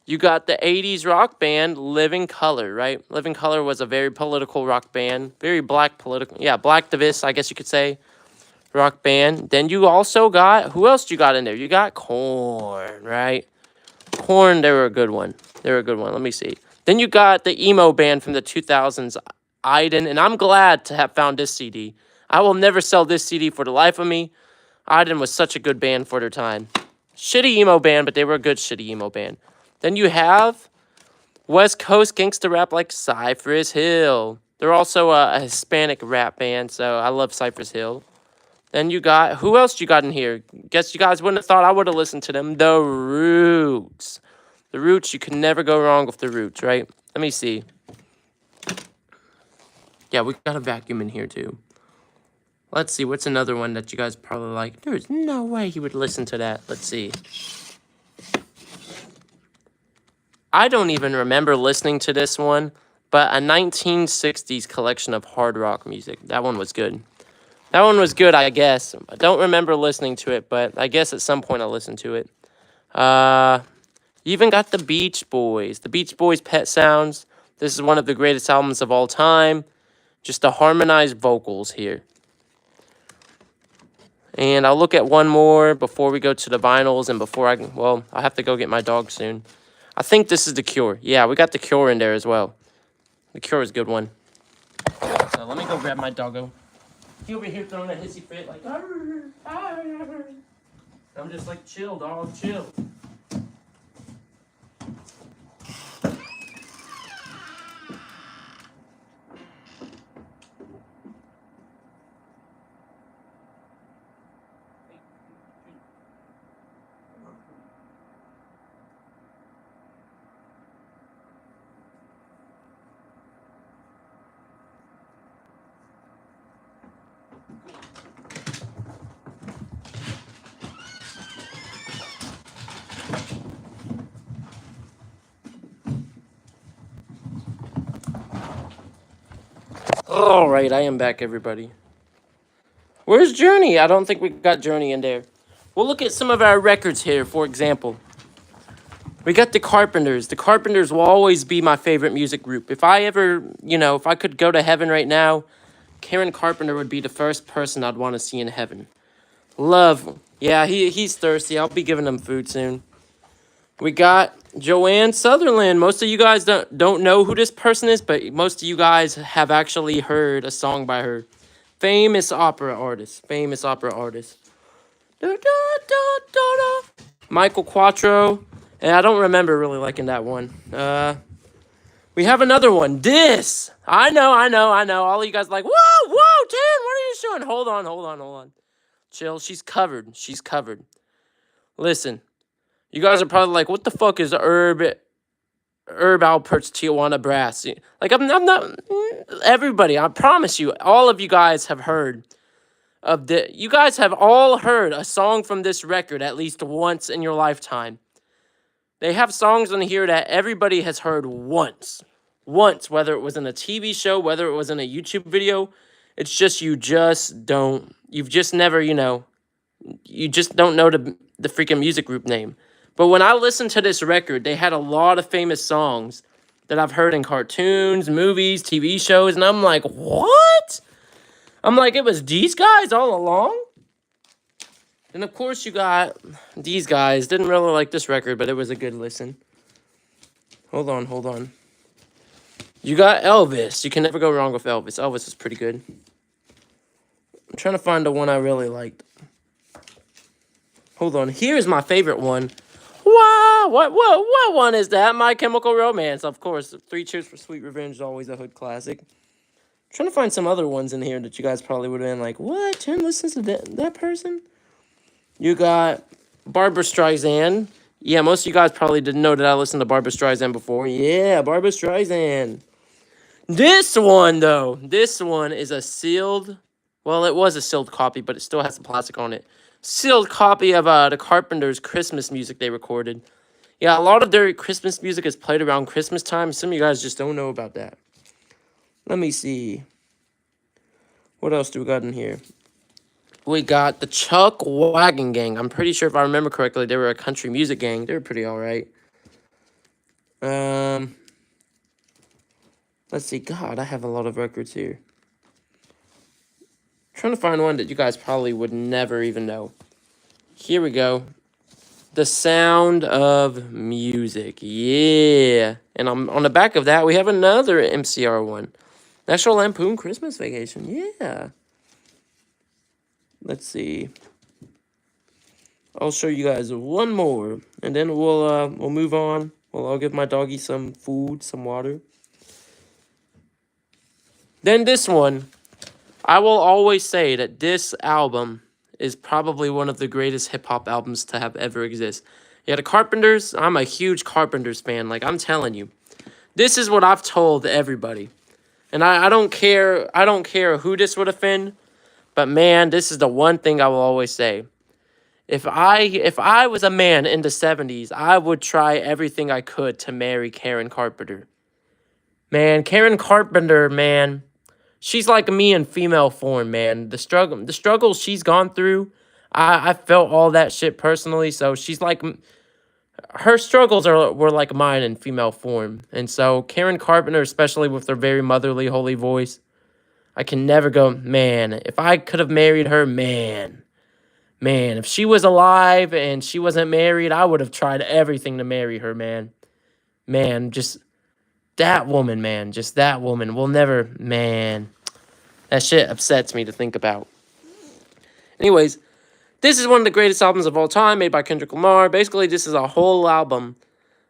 A: you got the 80s rock band Living Colour, right? Living Colour was a very political rock band, very black political, yeah, blacktivist, I guess you could say, rock band. Then you also got, who else you got in there? You got Korn, right? Korn, they were a good one. They were a good one. Let me see. Then you got the emo band from the 2000s, Iden, and I'm glad to have found this CD. I will never sell this CD for the life of me. Iden was such a good band for their time. Shitty emo band, but they were a good shitty emo band. Then you have West Coast gangster rap like Cypress Hill. They're also a Hispanic rap band, so I love Cypress Hill. Then you got, who else you got in here? Guess you guys wouldn't have thought I would have listened to them. The Roots. The Roots, you can never go wrong with the Roots, right? Let me see. Yeah, we got a vacuum in here too. Let's see, what's another one that you guys probably like? There's no way you would listen to that. Let's see. I don't even remember listening to this one, but a 1960s collection of hard rock music. That one was good. That one was good, I guess. I don't remember listening to it, but I guess at some point I listened to it. You even got the Beach Boys. The Beach Boys' Pet Sounds. This is one of the greatest albums of all time. Just the harmonized vocals here. And I'll look at one more before we go to the vinyls and before I'll have to go get my dog soon. I think this is The Cure. Yeah, we got The Cure in there as well. The Cure is a good one. So let me go grab my doggo. He over here throwing a hissy fit like, arr, arr. I'm just like, chill, dog, chill. All right, I am back, everybody. Where's Journey? I don't think we got Journey in there. We'll look at some of our records here, for example. We got the Carpenters. The Carpenters will always be my favorite music group. If I ever, if I could go to heaven right now, Karen Carpenter would be the first person I'd want to see in heaven. Love. Yeah, he's thirsty. I'll be giving him food soon. We got Joanne Sutherland. Most of you guys don't know who this person is, but most of you guys have actually heard a song by her. Famous opera artist. Famous opera artist. Michael Quattro. And I don't remember really liking that one. We have another one. This. I know. All of you guys are like, whoa, Tim, what are you showing? Hold on. Chill. She's covered. Listen. You guys are probably like, what the fuck is Herb Alpert's Tijuana Brass? Like, I'm not, everybody, I promise you, all of you guys have heard of you guys have all heard a song from this record at least once in your lifetime. They have songs on here that everybody has heard once, whether it was in a TV show, whether it was in a YouTube video. It's just, you've just never, you just don't know the freaking music group name. But when I listened to this record, they had a lot of famous songs that I've heard in cartoons, movies, TV shows, and I'm like, what? I'm like, it was these guys all along? And of course you got these guys. Didn't really like this record, but it was a good listen. Hold on. You got Elvis. You can never go wrong with Elvis. Elvis is pretty good. I'm trying to find the one I really liked. Hold on. Here's my favorite one. Wow, what one is that? My Chemical Romance, of course. 3 Cheers for Sweet Revenge is always a hood classic. Trying to find some other ones in here that you guys probably would have been like, what? 10 listens to that person? You got Barbara Streisand. Yeah, most of you guys probably didn't know that I listened to Barbara Streisand before. Yeah, Barbara Streisand. This one, though. This one is a sealed... Well, it was a sealed copy, but it still has the plastic on it. Sealed copy of the Carpenters' Christmas music they recorded. Yeah, a lot of their Christmas music is played around Christmas time. Some of you guys just don't know about that. Let me see. What else do we got in here? We got the Chuck Wagon Gang. I'm pretty sure if I remember correctly, they were a country music gang. They were pretty alright. Let's see. God, I have a lot of records here. Trying to find one that you guys probably would never even know. Here we go. The Sound of Music. Yeah. And on the back of that, we have another MCR one. National Lampoon Christmas Vacation. Yeah. Let's see. I'll show you guys one more, and then we'll move on. Well, I'll give my doggy some food, some water. Then this one, I will always say that this album is probably one of the greatest hip-hop albums to have ever exist. Yeah, the Carpenters, I'm a huge Carpenters fan. Like, I'm telling you. This is what I've told everybody. And I don't care who this would offend, but man, this is the one thing I will always say. If I was a man in the 70s, I would try everything I could to marry Karen Carpenter. Man, Karen Carpenter, man, she's like me in female form, man. The struggles she's gone through, I felt all that shit personally. So she's like, her struggles were like mine in female form. And so Karen Carpenter, especially with her very motherly, holy voice, I can never go, man, if I could have married her, man, if she was alive and she wasn't married, I would have tried everything to marry her, man. Man, just that woman, man. Just that woman. We'll never, man. That shit upsets me to think about. Anyways, this is one of the greatest albums of all time, made by Kendrick Lamar. Basically, this is a whole album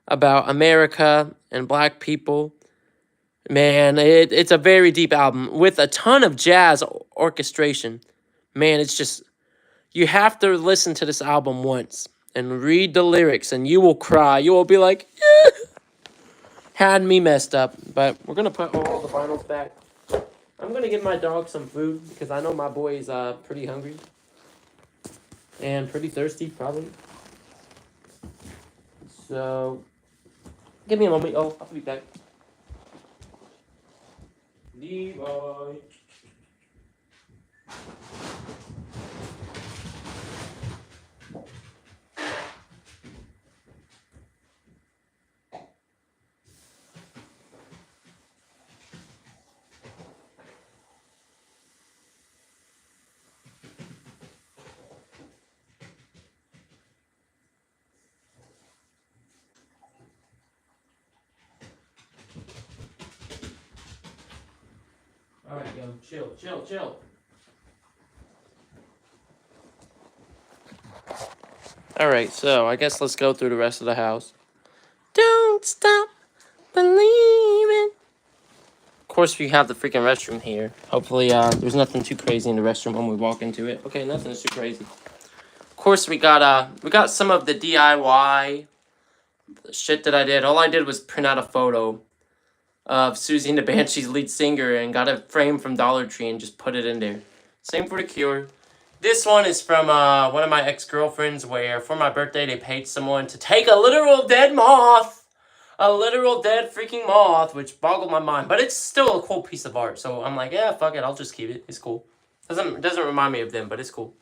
A: about America and black people. Man, it's a very deep album with a ton of jazz orchestration. Man, it's just... You have to listen to this album once and read the lyrics, and you will cry. You will be like, eh. Had me messed up. But we're going to put all the vinyls back. I'm going to give my dog some food because I know my boy is pretty hungry and pretty thirsty, probably. So, give me a moment. Oh, I'll be back. Levi. Alright, yo, chill. Alright, so I guess let's go through the rest of the house. Don't stop believing. Of course, we have the freaking restroom here. Hopefully, there's nothing too crazy in the restroom when we walk into it. Okay, nothing's too crazy. Of course, we got some of the DIY shit that I did. All I did was print out a photo of Susie and the Banshees lead singer and got a frame from Dollar Tree and just put it in there. Same for The Cure. This one is from one of my ex-girlfriends where for my birthday they paid someone to take a literal dead moth. A literal dead freaking moth, which boggled my mind. But it's still a cool piece of art. So I'm like, yeah, fuck it. I'll just keep it. It's cool. Doesn't remind me of them, but it's cool.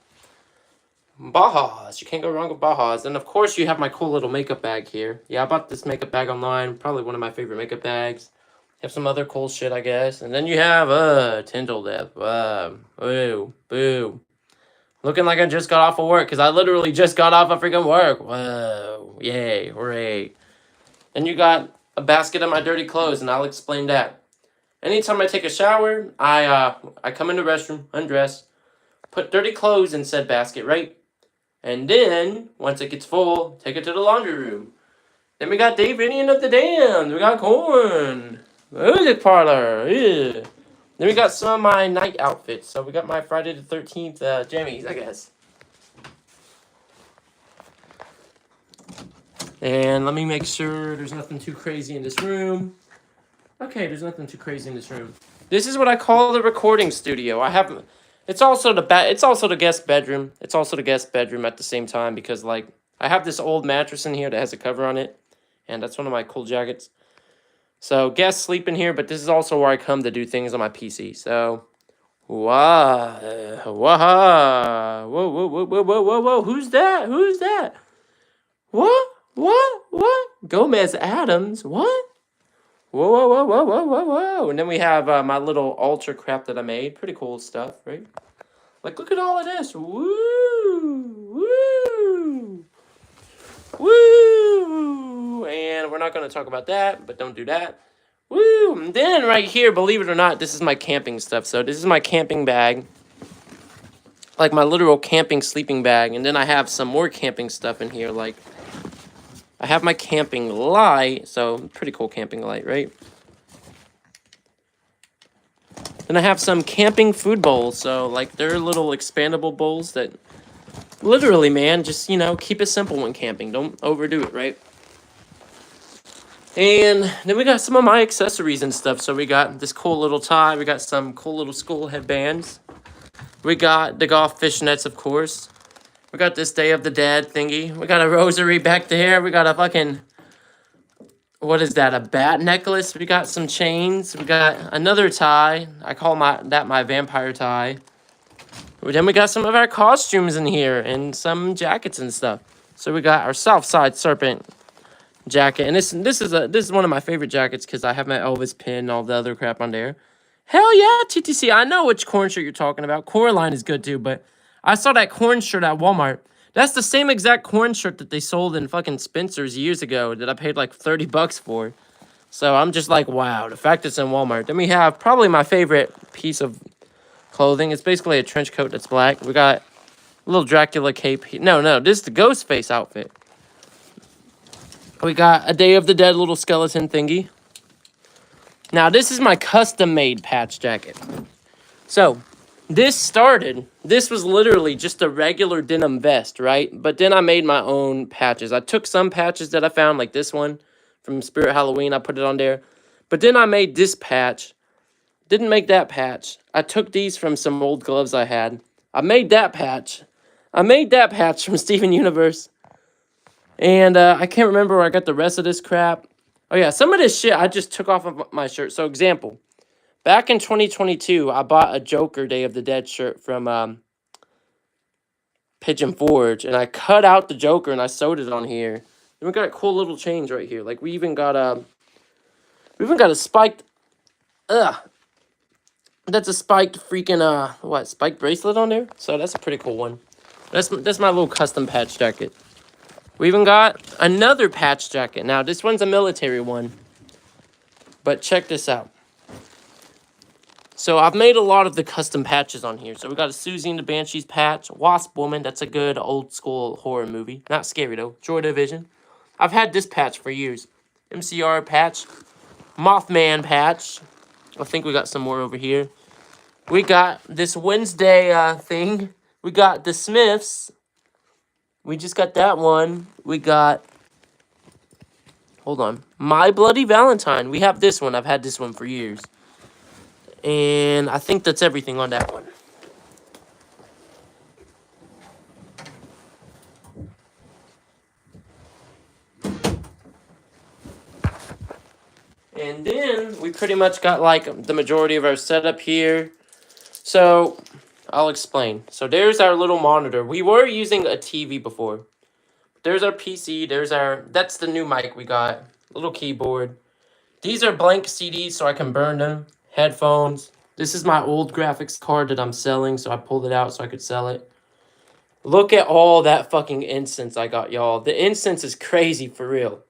A: Bajas. You can't go wrong with Bajas. And of course you have my cool little makeup bag here. Yeah, I bought this makeup bag online. Probably one of my favorite makeup bags. Have some other cool shit, I guess. And then you have, Tyndall Death. Boo. Boo. Looking like I just got off of work, because I literally just got off of freaking work. Whoa. Yay. Hooray. And you got a basket of my dirty clothes, and I'll explain that. Anytime I take a shower, I come in the restroom, undress, put dirty clothes in said basket, right? And then, once it gets full, take it to the laundry room. Then we got Dave Indian of the Damned. We got Corn. Music parlor. Yeah. Then we got some of my night outfits. So we got my Friday the 13th jammies, I guess. And let me make sure there's nothing too crazy in this room. Okay, there's nothing too crazy in this room. This is what I call the recording studio. It's also the guest bedroom. It's also the guest bedroom at the same time because like I have this old mattress in here that has a cover on it, and that's one of my cool jackets. So guests sleep in here, but this is also where I come to do things on my PC. So, whoa, whoa, who's that? Who's that? What? Gomez Adams? What? Whoa. And then we have my little altar crap that I made. Pretty cool stuff, right? Like, look at all of this. Woo. And we're not going to talk about that, but don't do that. Woo. And then right here, believe it or not, this is my camping stuff. So this is my camping bag. Like my literal camping sleeping bag. And then I have some more camping stuff in here, like I have my camping light, so pretty cool camping light, right? Then I have some camping food bowls, so like they're little expandable bowls that literally, man, just, you know, keep it simple when camping. Don't overdo it, right? And then we got some of my accessories and stuff. So we got this cool little tie. We got some cool little school headbands. We got the Goth fishnets, of course. We got this Day of the Dead thingy. We got a rosary back there. We got a fucking, what is that, a bat necklace? We got some chains. We got another tie. I call that my vampire tie. Then we got some of our costumes in here and some jackets and stuff. So we got our Southside Serpent jacket. And this is one of my favorite jackets because I have my Elvis pin and all the other crap on there. Hell yeah, TTC. I know which corn shirt you're talking about. Coraline is good too, but I saw that corn shirt at Walmart. That's the same exact corn shirt that they sold in fucking Spencer's years ago that I paid like $30 for. So I'm just like, wow, the fact it's in Walmart. Then we have probably my favorite piece of clothing. It's basically a trench coat that's black. We got a little Dracula cape. No, this is the Ghostface outfit. We got a Day of the Dead little skeleton thingy. Now, this is my custom-made patch jacket. So, this was literally just a regular denim vest, right? But then I made my own patches. I took some patches that I found, like this one from Spirit Halloween. I put it on there. But then I made this patch. Didn't make that patch. I took these from some old gloves I had. I made that patch. From Steven Universe. And I can't remember where I got the rest of this crap. Oh, yeah, some of this shit I just took off of my shirt. So, example. Back in 2022, I bought a Joker Day of the Dead shirt from Pigeon Forge. And I cut out the Joker and I sewed it on here. And we got a cool little change right here. Like, we even got a spiked... That's a spiked freaking, spiked bracelet on there? So, that's a pretty cool one. That's my little custom patch jacket. We even got another patch jacket. Now, this one's a military one. But check this out. So, I've made a lot of the custom patches on here. So, we got a Susie and the Banshees patch. Wasp Woman. That's a good old school horror movie. Not scary, though. Joy Division. I've had this patch for years. MCR patch. Mothman patch. I think we got some more over here. We got this Wednesday thing. We got the Smiths. We just got that one. We got... Hold on. My Bloody Valentine. We have this one. I've had this one for years. And I think that's everything on that one. And then we pretty much got like the majority of our setup here. So I'll explain. So there's our little monitor. We were using a TV before. There's our PC. That's the new mic we got. Little keyboard. These are blank CDs so I can burn them. Headphones. This is my old graphics card that I'm selling, so I pulled it out so I could sell it. Look at all that fucking incense I got, y'all. The incense is crazy for real.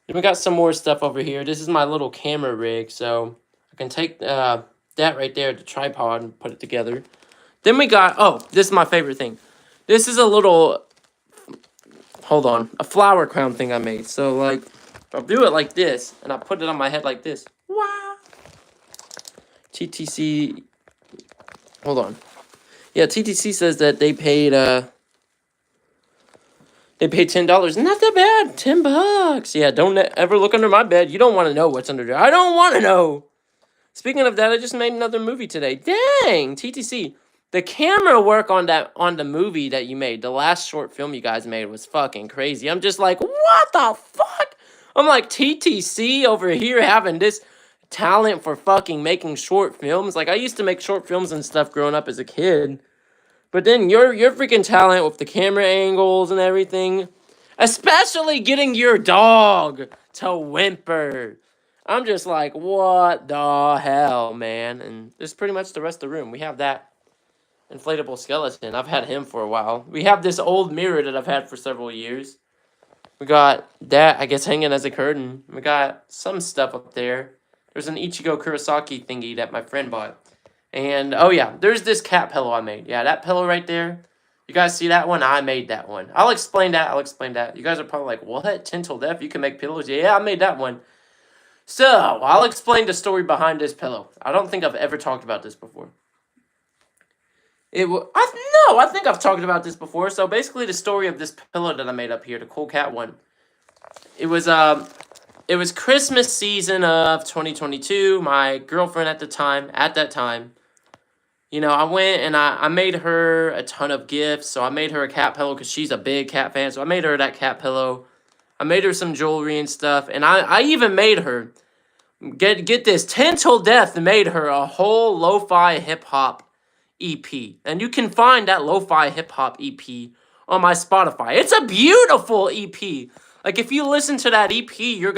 A: Then we got some more stuff over here. This is my little camera rig, so I can take that right there, the tripod, and put it together. Then we got, this is my favorite thing. This is a little, a flower crown thing I made. So, like, I'll do it like this, and I put it on my head like this. Wow. TTC. Hold on. Yeah, TTC says that they paid $10. Not that bad. $10. Yeah, don't ever look under my bed. You don't want to know what's under there. I don't want to know. Speaking of that, I just made another movie today. Dang, TTC. The camera work on the movie that you made, the last short film you guys made, was fucking crazy. I'm just like, what the fuck? I'm like, TTC over here having this talent for fucking making short films. Like, I used to make short films and stuff growing up as a kid. But then your freaking talent with the camera angles and everything, especially getting your dog to whimper. I'm just like, what the hell, man? And this is pretty much the rest of the room. We have that inflatable skeleton. I've had him for a while. We have this old mirror that I've had for several years. We got that, I guess, hanging as a curtain. We got some stuff up there. There's an Ichigo Kurosaki thingy that my friend bought. And, oh yeah, there's this cat pillow I made. Yeah, that pillow right there. You guys see that one? I made that one. I'll explain that. You guys are probably like, what? Tintle Deaf? You can make pillows? Yeah, I made that one. So, I'll explain the story behind this pillow. I don't think I've ever talked about this before. I think I've talked about this before. So, basically, the story of this pillow that I made up here, the cool cat one. It was Christmas season of 2022. My girlfriend at that time, you know, I went and I made her a ton of gifts. So I made her a cat pillow because she's a big cat fan. So I made her that cat pillow. I made her some jewelry and stuff. And I even made her, get this, Tintle Death made her a whole lo-fi hip-hop EP. And you can find that lo-fi hip-hop EP on my Spotify. It's a beautiful EP. Like, if you listen to that EP, you're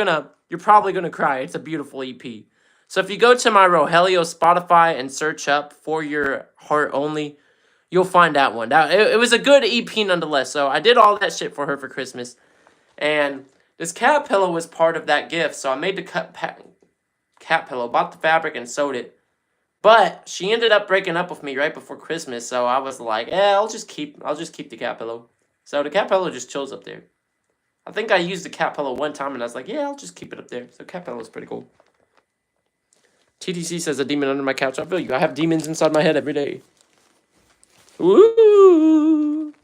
A: probably gonna cry. It's a beautiful EP. So if you go to my Rogelio Spotify and search up For Your Heart Only, you'll find that one. It was a good EP nonetheless. So I did all that shit for her for Christmas. And this cat pillow was part of that gift. So I made the cat pillow, bought the fabric, and sewed it. But she ended up breaking up with me right before Christmas. So I was like, I'll just keep the cat pillow. So the cat pillow just chills up there. I think I used the cat pillow one time, and I was like, yeah, I'll just keep it up there. So cat pillow is pretty cool. TTC says a demon under my couch. I feel you. I have demons inside my head every day. Woo!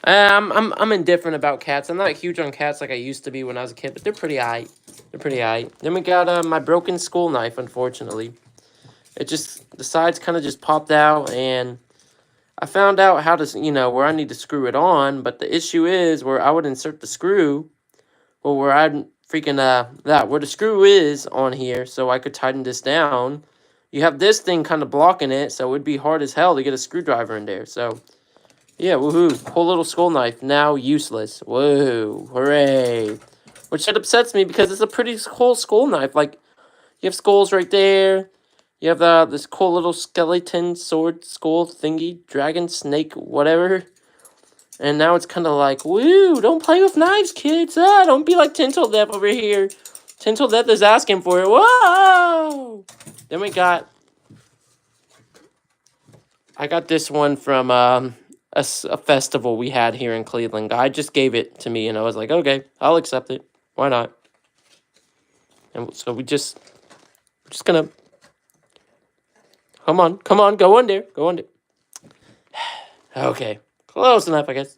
A: I'm indifferent about cats. I'm not huge on cats like I used to be when I was a kid, but they're pretty aight. Then we got my broken school knife, unfortunately. The sides kind of just popped out, and I found out how to, where I need to screw it on, but the issue is where I would insert the screw, or where I'd where the screw is on here, so I could tighten this down. You have this thing kind of blocking it, so it would be hard as hell to get a screwdriver in there. So, yeah, woohoo. Cool little skull knife, now useless. Whoa, hooray. Which it upsets me because it's a pretty cool skull knife. Like, you have skulls right there. You have this cool little skeleton, sword, skull thingy, dragon, snake, whatever. And now it's kind of like, woo, don't play with knives, kids. Don't be like Tintle Death over here. Tintle Death is asking for it. Whoa! Then I got this one from a festival we had here in Cleveland. Guy just gave it to me, and I was like, okay, I'll accept it. Why not? And so we're just gonna... Come on, go on there. Okay, close enough, I guess.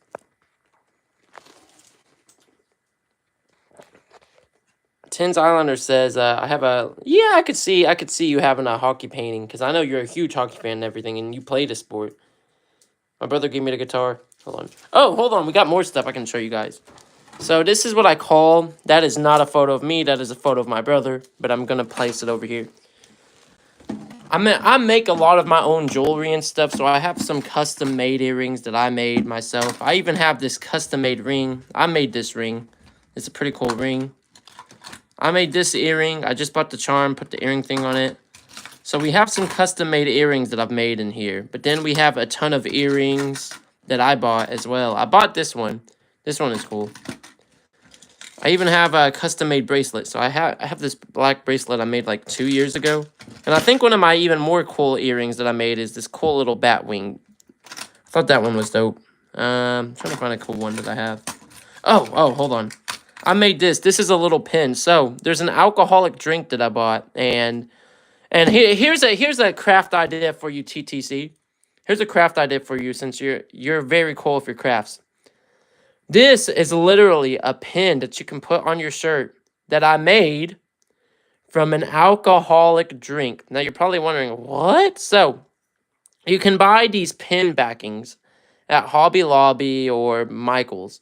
A: Tins Islander says, I could see you having a hockey painting, because I know you're a huge hockey fan and everything, and you play the sport. My brother gave me the guitar. Hold on. Oh, hold on, we got more stuff I can show you guys. So this is what I call, that is not a photo of me, that is a photo of my brother, but I'm going to place it over here. I make a lot of my own jewelry and stuff, so I have some custom-made earrings that I made myself. I even have this custom-made ring. I made this ring. It's a pretty cool ring. I made this earring. I just bought the charm, put the earring thing on it. So we have some custom-made earrings that I've made in here. But then we have a ton of earrings that I bought as well. I bought this one. This one is cool. I even have a custom-made bracelet. So I have this black bracelet I made like 2 years ago. And I think one of my even more cool earrings that I made is this cool little bat wing. I thought that one was dope. I'm trying to find a cool one that I have. Oh, hold on. I made this. This is a little pin. So there's an alcoholic drink that I bought, and here's a craft idea for you, TTC. Here's a craft idea for you, since you're very cool with your crafts. This is literally a pin that you can put on your shirt that I made from an alcoholic drink. Now you're probably wondering, what? So you can buy these pin backings at Hobby Lobby or Michael's.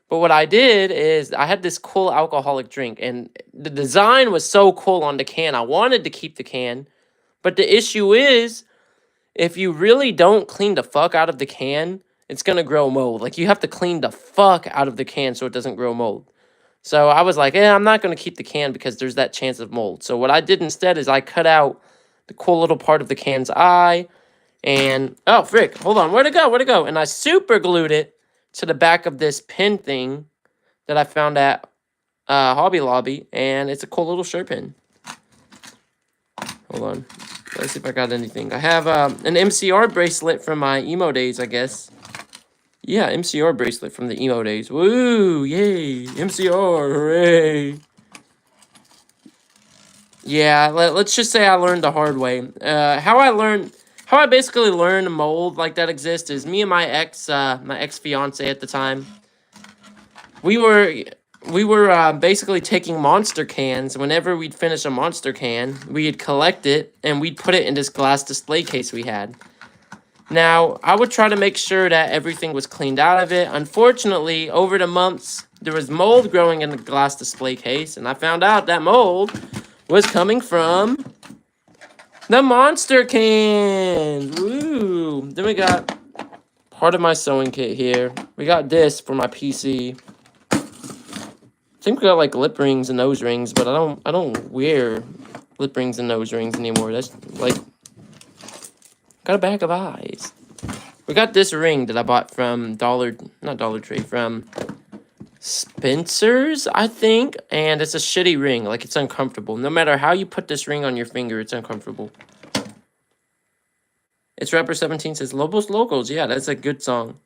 A: But what I did is I had this cool alcoholic drink, and the design was so cool on the can. I wanted to keep the can, but the issue is, if you really don't clean the fuck out of the can, it's gonna grow mold. Like, you have to clean the fuck out of the can so it doesn't grow mold. So I was like, I'm not gonna keep the can because there's that chance of mold. So what I did instead is I cut out the cool little part of the can's eye, and oh frick, hold on, where'd it go? Where'd it go? And I super glued it to the back of this pin thing that I found at Hobby Lobby, and it's a cool little shirt pin. Hold on. Let's see if I got anything. I have an MCR bracelet from my emo days, I guess. Yeah, MCR bracelet from the emo days. Woo! Yay! MCR! Hooray! Yeah, let's just say I learned the hard way. How I basically learned a mold like that exists is me and my ex-fiance at the time. We were basically taking monster cans. Whenever we'd finish a monster can, we'd collect it and we'd put it in this glass display case we had. Now, I would try to make sure that everything was cleaned out of it. Unfortunately, over the months, there was mold growing in the glass display case, and I found out that mold was coming from the monster cans. Woo! Then we got part of my sewing kit here. We got this for my PC. I think we got like lip rings and nose rings, but I don't wear lip rings and nose rings anymore. That's like, got a bag of eyes. We got this ring that I bought from not Dollar Tree, from Spencer's, I think, and it's a shitty ring. Like, it's uncomfortable. No matter how you put this ring on your finger, it's uncomfortable. It's Rapper 17 says Lobos Locals. Yeah, that's a good song.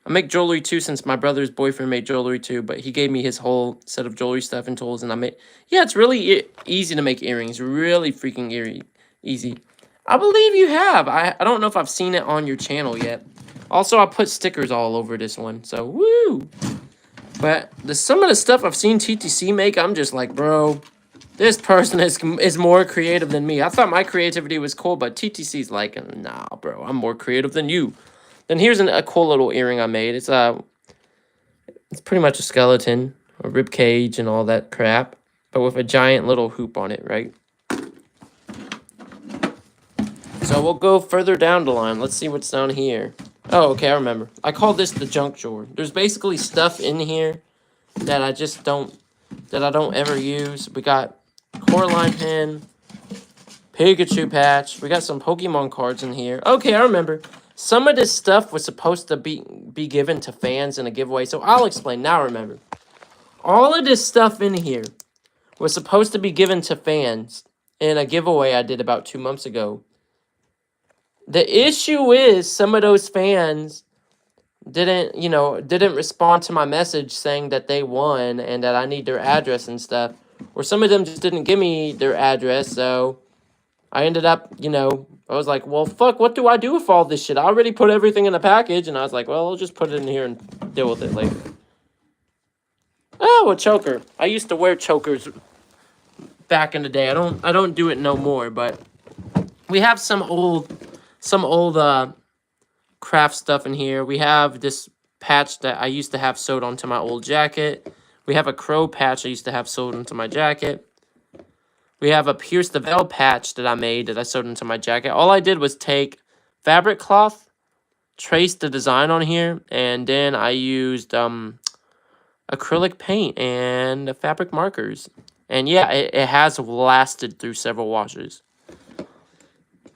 A: I make jewelry too, since my brother's boyfriend made jewelry too, but he gave me his whole set of jewelry stuff and tools, and I made... Yeah, it's really easy to make earrings. Really freaking easy. I believe you have. I don't know if I've seen it on your channel yet. Also, I put stickers all over this one, so woo! But some of the stuff I've seen TTC make, I'm just like, bro, this person is more creative than me. I thought my creativity was cool, but TTC's like, nah, bro, I'm more creative than you. Then here's a cool little earring I made. It's pretty much a skeleton, a rib cage, and all that crap, but with a giant little hoop on it, right? So we'll go further down the line. Let's see what's down here. Oh, okay, I remember. I call this the junk drawer. There's basically stuff in here that I don't ever use. We got Coraline pen, Pikachu patch. We got some Pokemon cards in here. Okay, I remember. Some of this stuff was supposed to be given to fans in a giveaway, so I'll explain. Now I remember. All of this stuff in here was supposed to be given to fans in a giveaway I did about 2 months ago. The issue is some of those fans didn't respond to my message saying that they won and that I need their address and stuff. Or some of them just didn't give me their address, so I ended up, I was like, well, fuck, what do I do with all this shit? I already put everything in a package, and I was like, well, I'll just put it in here and deal with it later. Oh, a choker. I used to wear chokers back in the day. I don't do it no more, but we have some old craft stuff in here. We have this patch that I used to have sewed onto my old jacket. We have a crow patch I used to have sewed onto my jacket. We have a Pierce the Veil patch that I made that I sewed into my jacket. All I did was take fabric cloth, trace the design on here, and then I used acrylic paint and fabric markers. And yeah, it has lasted through several washes.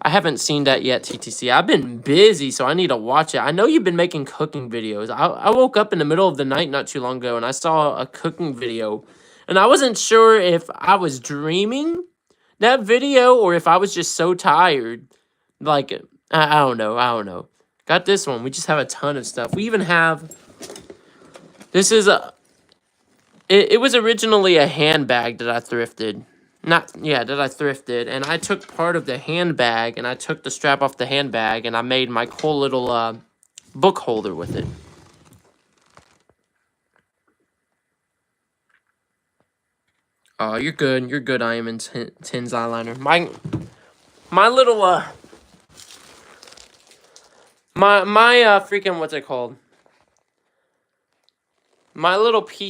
A: I haven't seen that yet, TTC. I've been busy, so I need to watch it. I know you've been making cooking videos. I woke up in the middle of the night not too long ago, and I saw a cooking video. And I wasn't sure if I was dreaming that video or if I was just so tired. Like, I don't know. Got this one. We just have a ton of stuff. We even have... This is It was originally a handbag that I thrifted. That I thrifted. And I took part of the handbag and I took the strap off the handbag and I made my cool little book holder with it. Oh, you're good. You're good, I am in Tins eyeliner. My little my freaking what's it called? My little piece